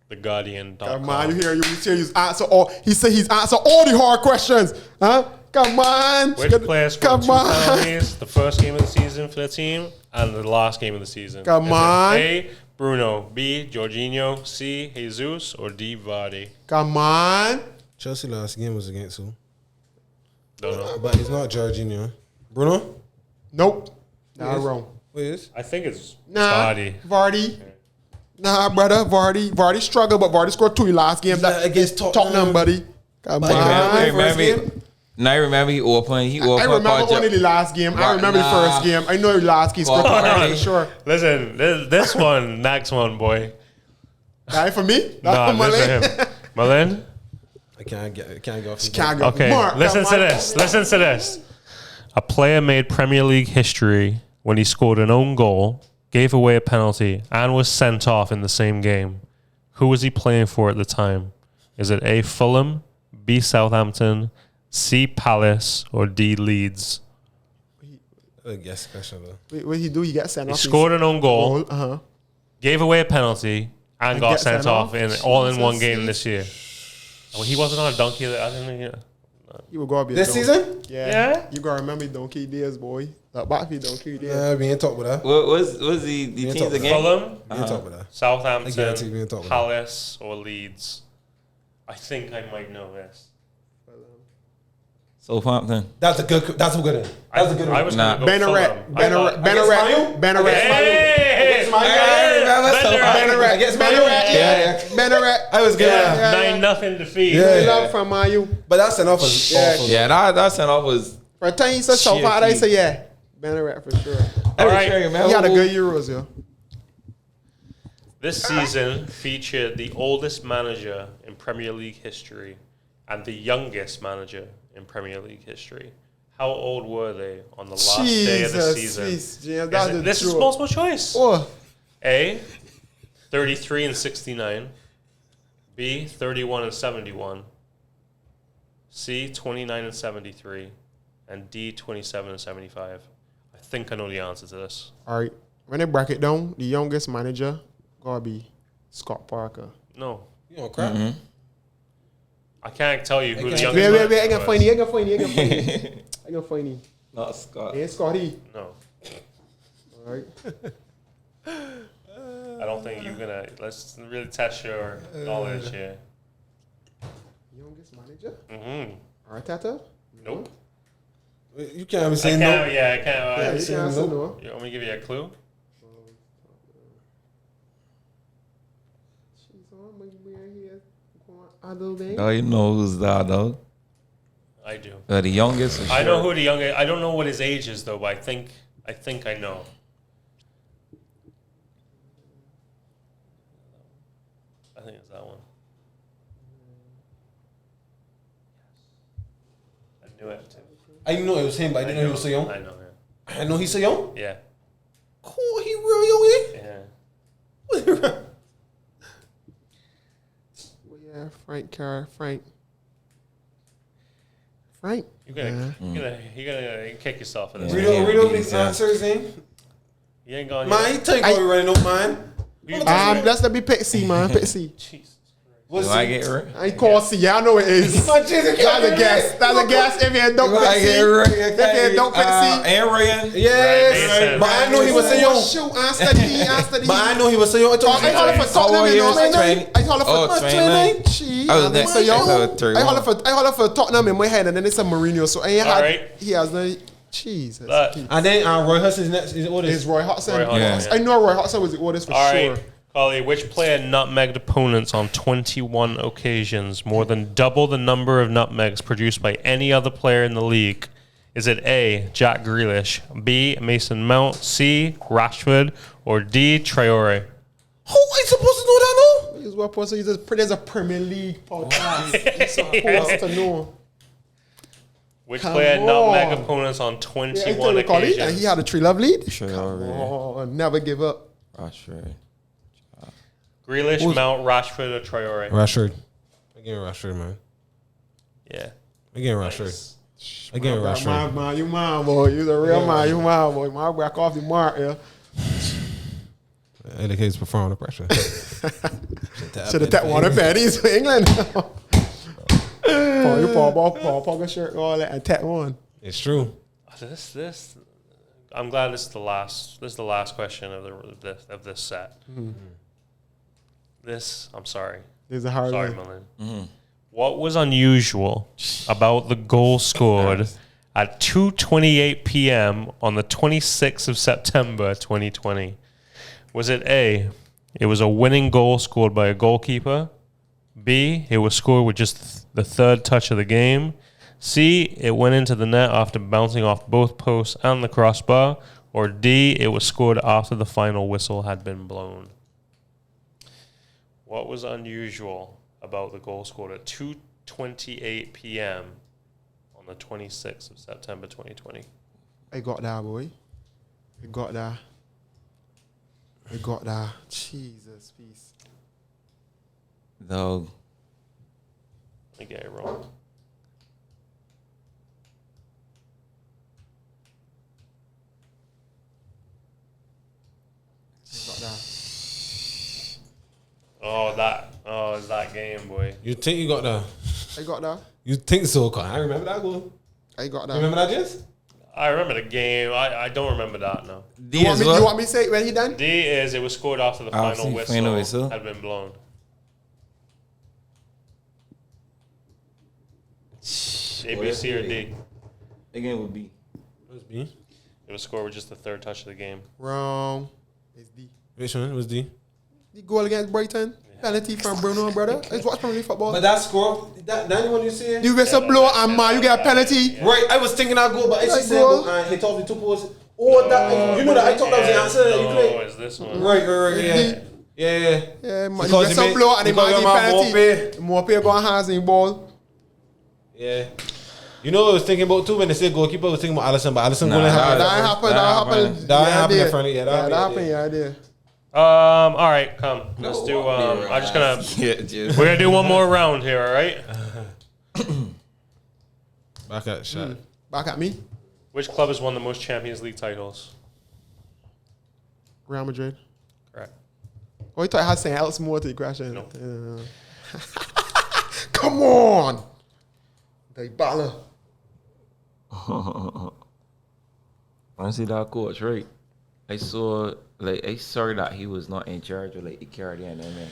The Guardian. Come on, you hear he's answer all. He said he's answered all the hard questions. Huh? Come on. Which player scored 2 penalties the first game of the season for the team and the last game of the season? Come on. A, Bruno, B, Jorginho, C, Jesus, or D, Vardy? Come on. Chelsea last game was against who? Don't know. But it's not Jorginho. Bruno? Nope. Nah, wrong. What is? I think it's Nah. Vardy. Vardy. Nah, brother. Vardy struggled, but Vardy scored 2 last game. That against Tottenham, buddy. Come on. Now I remember he opened. I remember only the last game. I remember the first game. I know the last game. I'm sure. Listen, this one, next one, boy. That for me? Nah, this for him. Malin? I can't go. Okay, Mark, listen to this. Listen to this. A player made Premier League history when he scored an own goal, gave away a penalty, and was sent off in the same game. Who was he playing for at the time? Is it A, Fulham, B, Southampton, C, Palace, or D, Leeds? I guess question though. What he do? He got sent off. He scored an own goal, gave away a penalty, and got sent off in one game this year. Well, he wasn't on a donkey. I didn't know. You will go be this season? Yeah. You gotta remember donkey days, boy. That back for donkey days. Yeah, we ain't talk about that. What was the teams again? Fulham, We ain't talk about that. Southampton, Palace, or Leeds. I think I might know this. Southampton. That's a good one. That's a good one. I was gonna go Banneret. I was good. 9-0 defeat. Love from Mayu. But that sent off was awful. Yeah, that sent off was. For a time he said so far, I say yeah. Banneret for sure. All right. He had a good Euros, yo. This season featured the oldest manager in Premier League history and the youngest manager in Premier League history. How old were they on the last day of the season? This is multiple choice. Oh. A, 33 and 69. B, 31 and 71. C, 29 and 73. And D, 27 and 75. I think I know the answer to this. All right. When they break it down, the youngest manager gotta be Scott Parker. No. You know crap. I can't tell you who the youngest manager Wait, I can find you. I can find you. Not Scott. Ain't Scotty. No. All right. I don't think you're gonna. Let's really test your knowledge here. Youngest manager? Mm-hmm. Arteta? Nope. You can't even say no. Yeah, I can't. Yeah, you can't say no. You want me to give you a clue? Oh, you know who's that, though? I do. The youngest. I know who the youngest. I don't know what his age is though, but I think I know. I think it's that one. I knew it too. I didn't know it was him, but I didn't know he was so young. I know, yeah. I know he's so young? Yeah. Cool, he real young, eh? Yeah. Yeah, Frank. You're gonna kick yourself for this. Read over these answers, eh? You ain't going. Man, he take all running up, man. Let's be pick C, man. Pick C. Jesus. Do I get it right? I call C. Yeah, I know it is. That's a guess. That's a guess. If you don't pick C. If you don't pick C. And Ryan. Yes. But I know he was so young. Shoot, answer D. But I know he was so young. I call it for Tottenham, you know. I call it for 29. I think so young. I call it for Tottenham in my head, and then it's a Mourinho. So I had. He has no. Jesus. And then Roy Hudson's next. Is it what is? Roy Hodgson. Roy Hodgson, I know Roy Hodgson was the oldest for sure. Collie, which player nutmegged opponents on 21 occasions, more than double the number of nutmegs produced by any other player in the league? Is it A, Jack Grealish, B, Mason Mount, C, Rashford, or D, Traore? Who are you supposed to know that, no? There's a Premier League podcast. You're supposed to know. Which player nutmegged opponents on 21 occasions? And he had a 3-love lead. Traore. Never give up. Rashford. Grealish, Mount, Rashford, or Traore? Rashford. Again, Rashford, man. Yeah. Again, Rashford. Again, Rashford. Man, you man, boy. You're a real man. You man, boy. Man, back off the mark, yeah. Indicates perform under pressure. Should have tapped one of Pennies for England. Paul Pogba shirt, all that, and tap one. It's true. This. I'm glad this is the last. This is the last question of this set. Mm-hmm. This, I'm sorry. This is a hard Sorry, one. Malin. Mm-hmm. What was unusual about the goal scored at 2:28 p.m. on the 26th of September 2020? Was it A, it was a winning goal scored by a goalkeeper? B, it was scored with just the third touch of the game? C, it went into the net after bouncing off both posts and the crossbar? Or D, it was scored after the final whistle had been blown? What was unusual about the goal scored at 2:28 p.m. on the 26th of September 2020? I got that, boy. I got that. Jesus, peace. Dog. I get it wrong. I got that. Oh, that game, boy. You think you got that? I got that. You think so? Cause I remember that goal. I got that. Remember that, Jess? I remember the game. I don't remember that, no. You want me to say it when he done? D is it was scored after the final whistle had been blown. A, B, C, or D? Again, would be. It was B. It was scored with just the third touch of the game. Wrong. It's D. Which one? It was D. The goal against Brighton. Penalty from Bruno, brother. I watch Premier League football. But that score, that one you see? The whistle blow and man, you get a penalty. Yeah. Right, I was thinking that goal, but it's said he told me 2 posts. Oh, that you know that I thought that was the answer. No, it's this one. Right, yeah. Yeah, man. The whistle blow and the man get penalty. More pay go hands in the ball. Yeah. You know what I was thinking about too when they said goalkeeper, I was thinking about Alisson, but Alisson going to happen. That happened. That happened in front of you. That happened, yeah, I did. All right, come. Let's do. I'm just gonna. We're gonna do one more round here. All right. Back at shot. Back at me. Which club has won the most Champions League titles? Real Madrid. Correct. Oh, you thought I had something else more to the question? No. Come on. They baller. I see that coach, right? I saw that he was not in charge of like Icardi and them.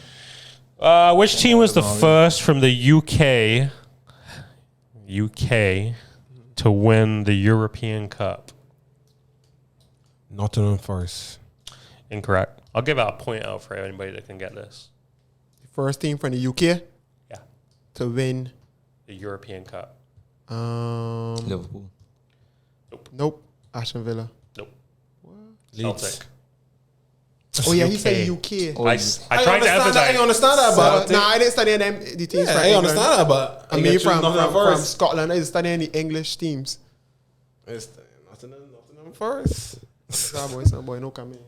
Which team was the first from the UK to win the European Cup? Nottingham Forest. Incorrect. I'll give out a point out for anybody that can get this. The first team from the UK? Yeah. To win the European Cup. Liverpool. Nope. Aston Villa. Nope. What? Celtic. Oh yeah, he said UK. I tried to emphasize. I understand that, but I didn't study them. The teams from I understand that, but I mean from Scotland. I just studying the English teams. It's Nottingham Forest. Some boy, no come in.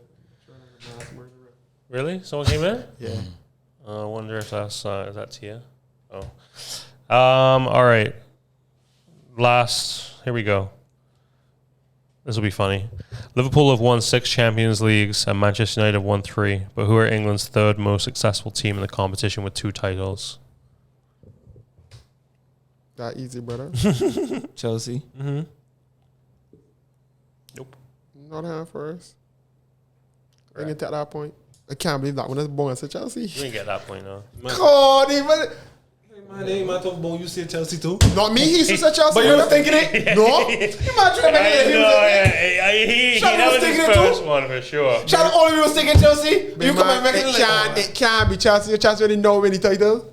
Really? Someone came in? Yeah. I wonder if that's is that Tia? Oh. All right. Here we go. This will be funny. Liverpool have won 6 Champions Leagues and Manchester United have won 3. But who are England's third most successful team in the competition with 2 titles? That easy, brother. Chelsea. Mm-hmm. Nope. Nottingham Forest. I didn't get that point. I can't believe that one is born to Chelsea. You didn't get that point, though. God, even Man, they might talk about you said Chelsea too. Not me. He said Chelsea. But you was thinking it? No. You might try to make it. That was his first one for sure. Shout out all of you was thinking Chelsea. You come and make it can't be Chelsea. Chelsea already know many titles.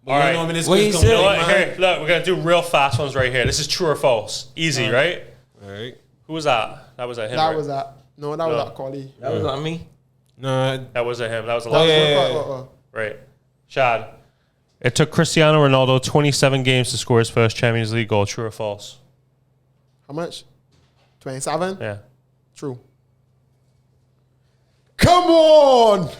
All right. What he said? You know what? Here, look, we're gonna do real fast ones right here. This is true or false. Easy, right? All right. Who was that? That was him. That right? was that. No, that was that Collie. That was on me. No, that wasn't him. That was a lot. Right. Shad. It took Cristiano Ronaldo 27 games to score his first Champions League goal. True or false? How much? 27? Yeah. True. Come on!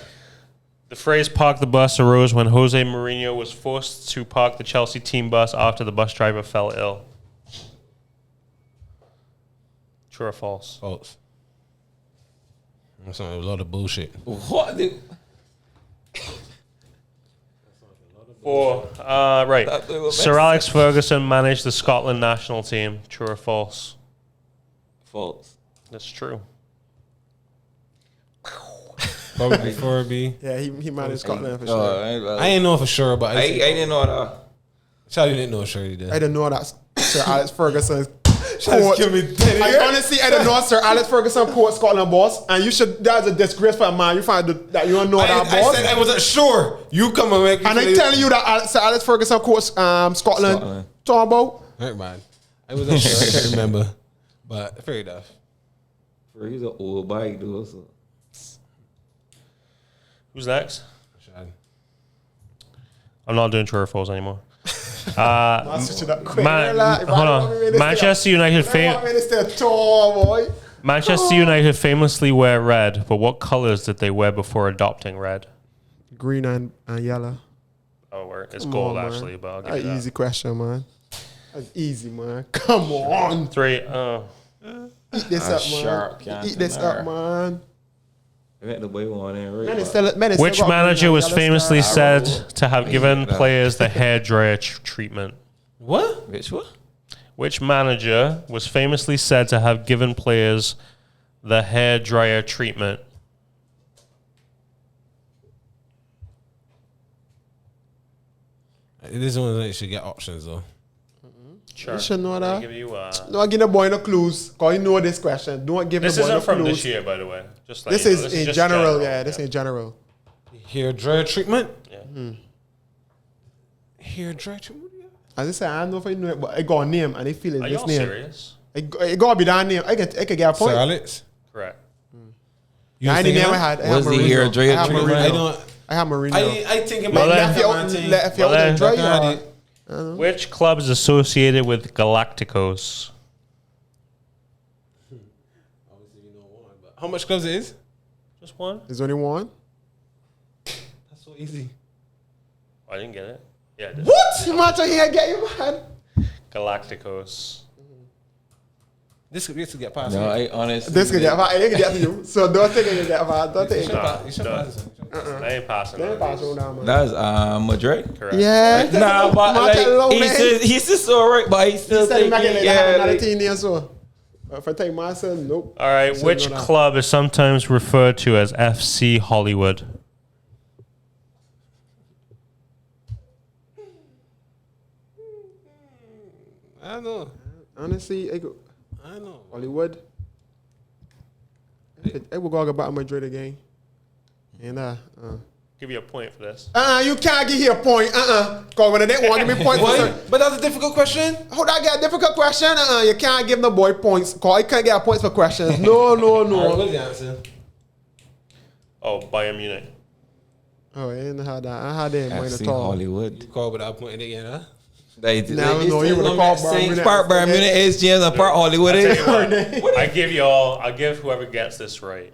The phrase park the bus arose when Jose Mourinho was forced to park the Chelsea team bus after the bus driver fell ill. True or false? False. That's a lot of bullshit. What? Right. Sir Alex Ferguson managed the Scotland national team. True or false? False. That's true. Probably before B. Yeah, he managed Scotland for sure. I ain't know for sure, but I didn't know that. Charlie didn't know sure he did. I didn't know that Sir Alex Ferguson. I honestly, I didn't know Sir Alex Ferguson court Scotland boss, and you should. That's a disgrace for a man. You find that you don't know that boss. I said I wasn't sure. You come and make. And I'm telling you that Sir Alex Ferguson court Scotland. Talking about. Right, man. I wasn't sure. I can't remember, but fair enough. He's an old bike dude. So. Who's next? Shad. I'm not doing true or false anymore. Hold on. Manchester United Manchester United famously wear red, but what colors did they wear before adopting red? Green and yellow. Oh, it's gold actually, but I'll give you that. Easy question, man. That's easy, man. Come on. 3. Eat this up, man. Eat this up, man. Which manager was famously said to have given players the hairdryer treatment? What? Which what? Which manager was famously said to have given players the hairdryer treatment? This one that should get options though. Sure. You should know that. Don't give the boy no clues. Cause you know this question. Don't give the boy no clues. This isn't from this year, by the way. Just like this is in general. Yeah, this is in general. Hair dryer treatment. Yeah. Hair dryer treatment. As I said, I don't know if I know it, but I got a name and they feel it. This name. Serious? It gotta be that name. I can get a point. Sir Alex. Correct. I didn't never had. Was the hair dryer treatment? I have Mourinho. I think about that. Which club is associated with Galacticos? Obviously, you know one, but how much clubs it is? Just one. There's only one. That's so easy. I didn't get it. Yeah. I did. What? You might here get you man. Galacticos. This could get past. No, I honestly. This could get past. I ain't get to you. So don't think it can get past. Don't think. I ain't passing. That's Madrid. Correct. Yeah. Nah, but like, he's just all right, but he's still thinking. Another team there, so. If I take my son, nope. All right. Which club is sometimes referred to as FC Hollywood? I don't know. Honestly, I know. Hollywood. I will go about Madrid again. And give you a point for this. You can't give you a point. Cause when they want to give me points. But that's a difficult question. How that get a difficult question? You can't give the boy points. Cause I can't get points for questions. No. Right, what's the answer? Oh, Bayern Munich. Oh, I didn't have that. I had it in mind at all. Hollywood. You call without pointing again, huh? You would have called Bayern Munich, SGS, and part Hollywood. I give whoever gets this right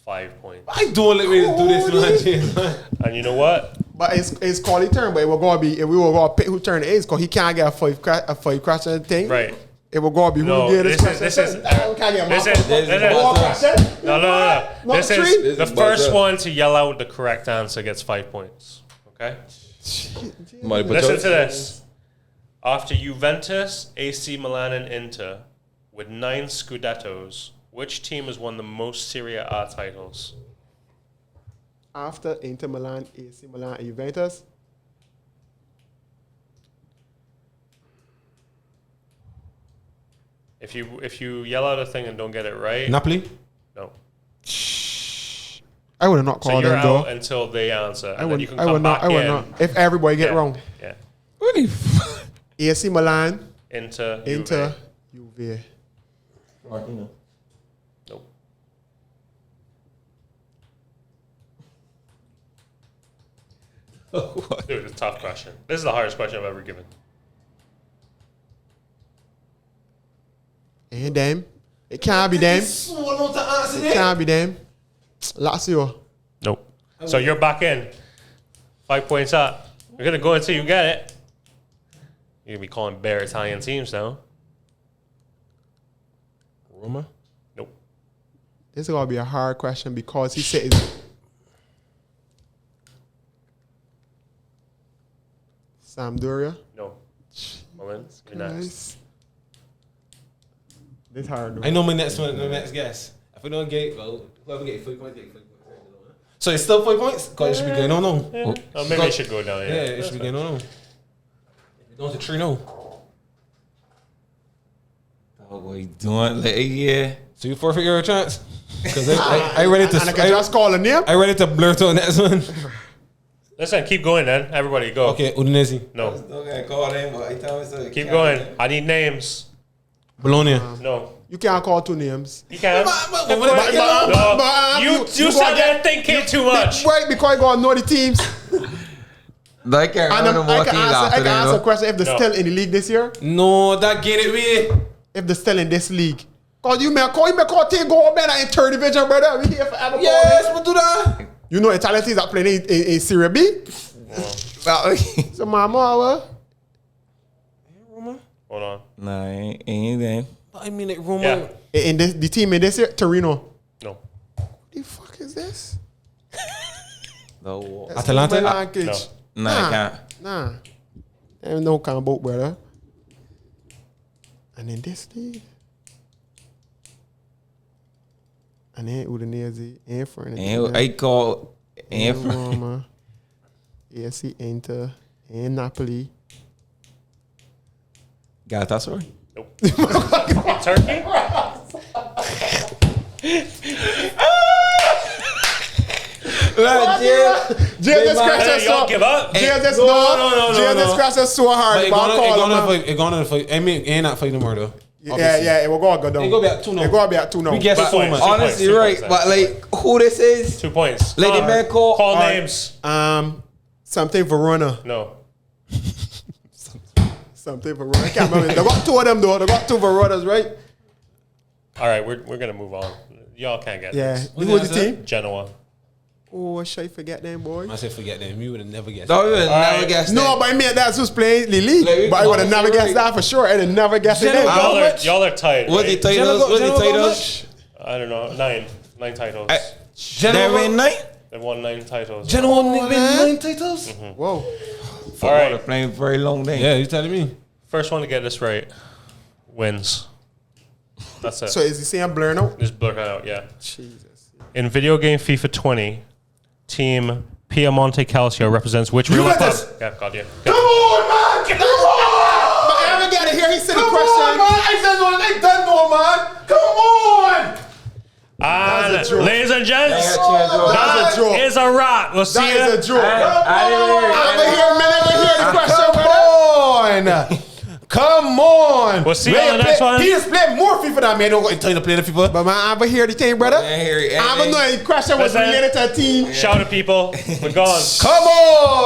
5 points. I don't let me do this, man. And you know what? But it's Collie turn, but it will go be if we will go pick who turn it is, cause he can't get a five question thing. Right. It will go be who get this question. This is the first one to yell out the correct answer gets 5 points. Okay. Listen to this. After Juventus, AC Milan, and Inter, with 9 Scudettos, which team has won the most Serie A titles? After Inter Milan, AC Milan, and Juventus? If you yell out a thing and don't get it right, Napoli. no. I would have not called So you're them, out though. until they answer. I And then you would can come back in. not. If everybody get wrong. Yeah. Really? AC Milan. Inter. Juve. Martino. Nope. Dude, it's a tough question. This is the hardest question I've ever given. Ain't them. It can't be them. It can't be them. Lazio. Nope. So you're back in. 5 points up. You're going to go until you get it. You're going to be calling bare Italian teams now. Roma. Nope. This is going to be a hard question because he said it's Sampdoria. No. Mullins. You're next. This hard. I know my next one. The next guess. If we don't get it, well, whoever get 3 points, get 3 points. So it's still 5 points? Because it should be going on now. Yeah. Oh, maybe it should go down. Yeah, it should be going on now. If you don't, it's 3 now. Oh, what you doing? Like, yeah. So you forfeit your chance? Because I ready to. And I can just call a name. I ready to blurt on that one. Listen, keep going then. Everybody go. Okay, Udinese. No. Still gonna call them, but I tell myself, Keep going. I need names. Bologna. No. You can't call 2 names. You can. But You said that thinking too much. Right, because I got to know the teams. Like, I And I can answer a question if they're No. still in the league this year. No, that get it way. If they're still in this league. Because you may call team go better in 3rd division, brother. We here forever. Yes, we'll do that. You know Italian teams are playing in Serie B? So, mama, Roma? Hold on. Nah, ain't them. I mean, like Roma. Yeah. in this, the team in this year, Torino. No. What the fuck is this? No. That's Atalanta? Milan kids. Nah, I can't. Nah. There ain't no kind of boat, brother. And in this league. And then Udinese, and Fiorentina. I call and Roma, AC Inter, and Napoli. Galatasaray. Nope. Turkey? James scratched us Y'all so. give up? James No. scratched us so hard. But it gonna fight. I mean, ain't not fight no more though. Yeah, it will go down. It go back 2 now. It go back 2 now. We guess But so points. much. Honestly, 2 right. points, But like, who this is? 2 points. Like the man call. Call names. Something Verona. No. Something Verona. I can't remember. They got 2 of them though. They got 2 Veronas, right? All right, we're gonna move on. Y'all can't get Yeah. this. Who was the team? Genoa. Oh, should I forget them, boy? I said forget them. You would have never guessed. No, we would All never right. guess No, that. but I mean that's who's playing the league. Like, But I would have honestly, never guessed right. that for sure. I'd have never guessed it. Y'all are tied. What the Right? titles? What the titles? I don't know. 9 titles. They win 9? They've won 9 titles. Genoa win 9 titles. Whoa. All right. They're playing very long day. Yeah, you telling me? First one to get this right wins. That's it. So is he saying blur now? Just blur it out, yeah. Jesus. In video game FIFA 20, team Piemonte Calcio represents which real club? Juventus. Yeah, got you. Come on, man! Come on! But I haven't got to hear he said the Come on, question. man! I said no, they done no, man! Come on! And That's a joke. ladies and gents, That's a joke. is a wrap. We'll see That you. is a joke. I Never hear the question, brother. Come on. We'll see you on the next one. He just played more FIFA than me. I don't tell you to play the FIFA. But man, I ever hear the thing, brother. I hear it. I ever know the question was Listen. related to a team. Shout at people. We're gone. Come on.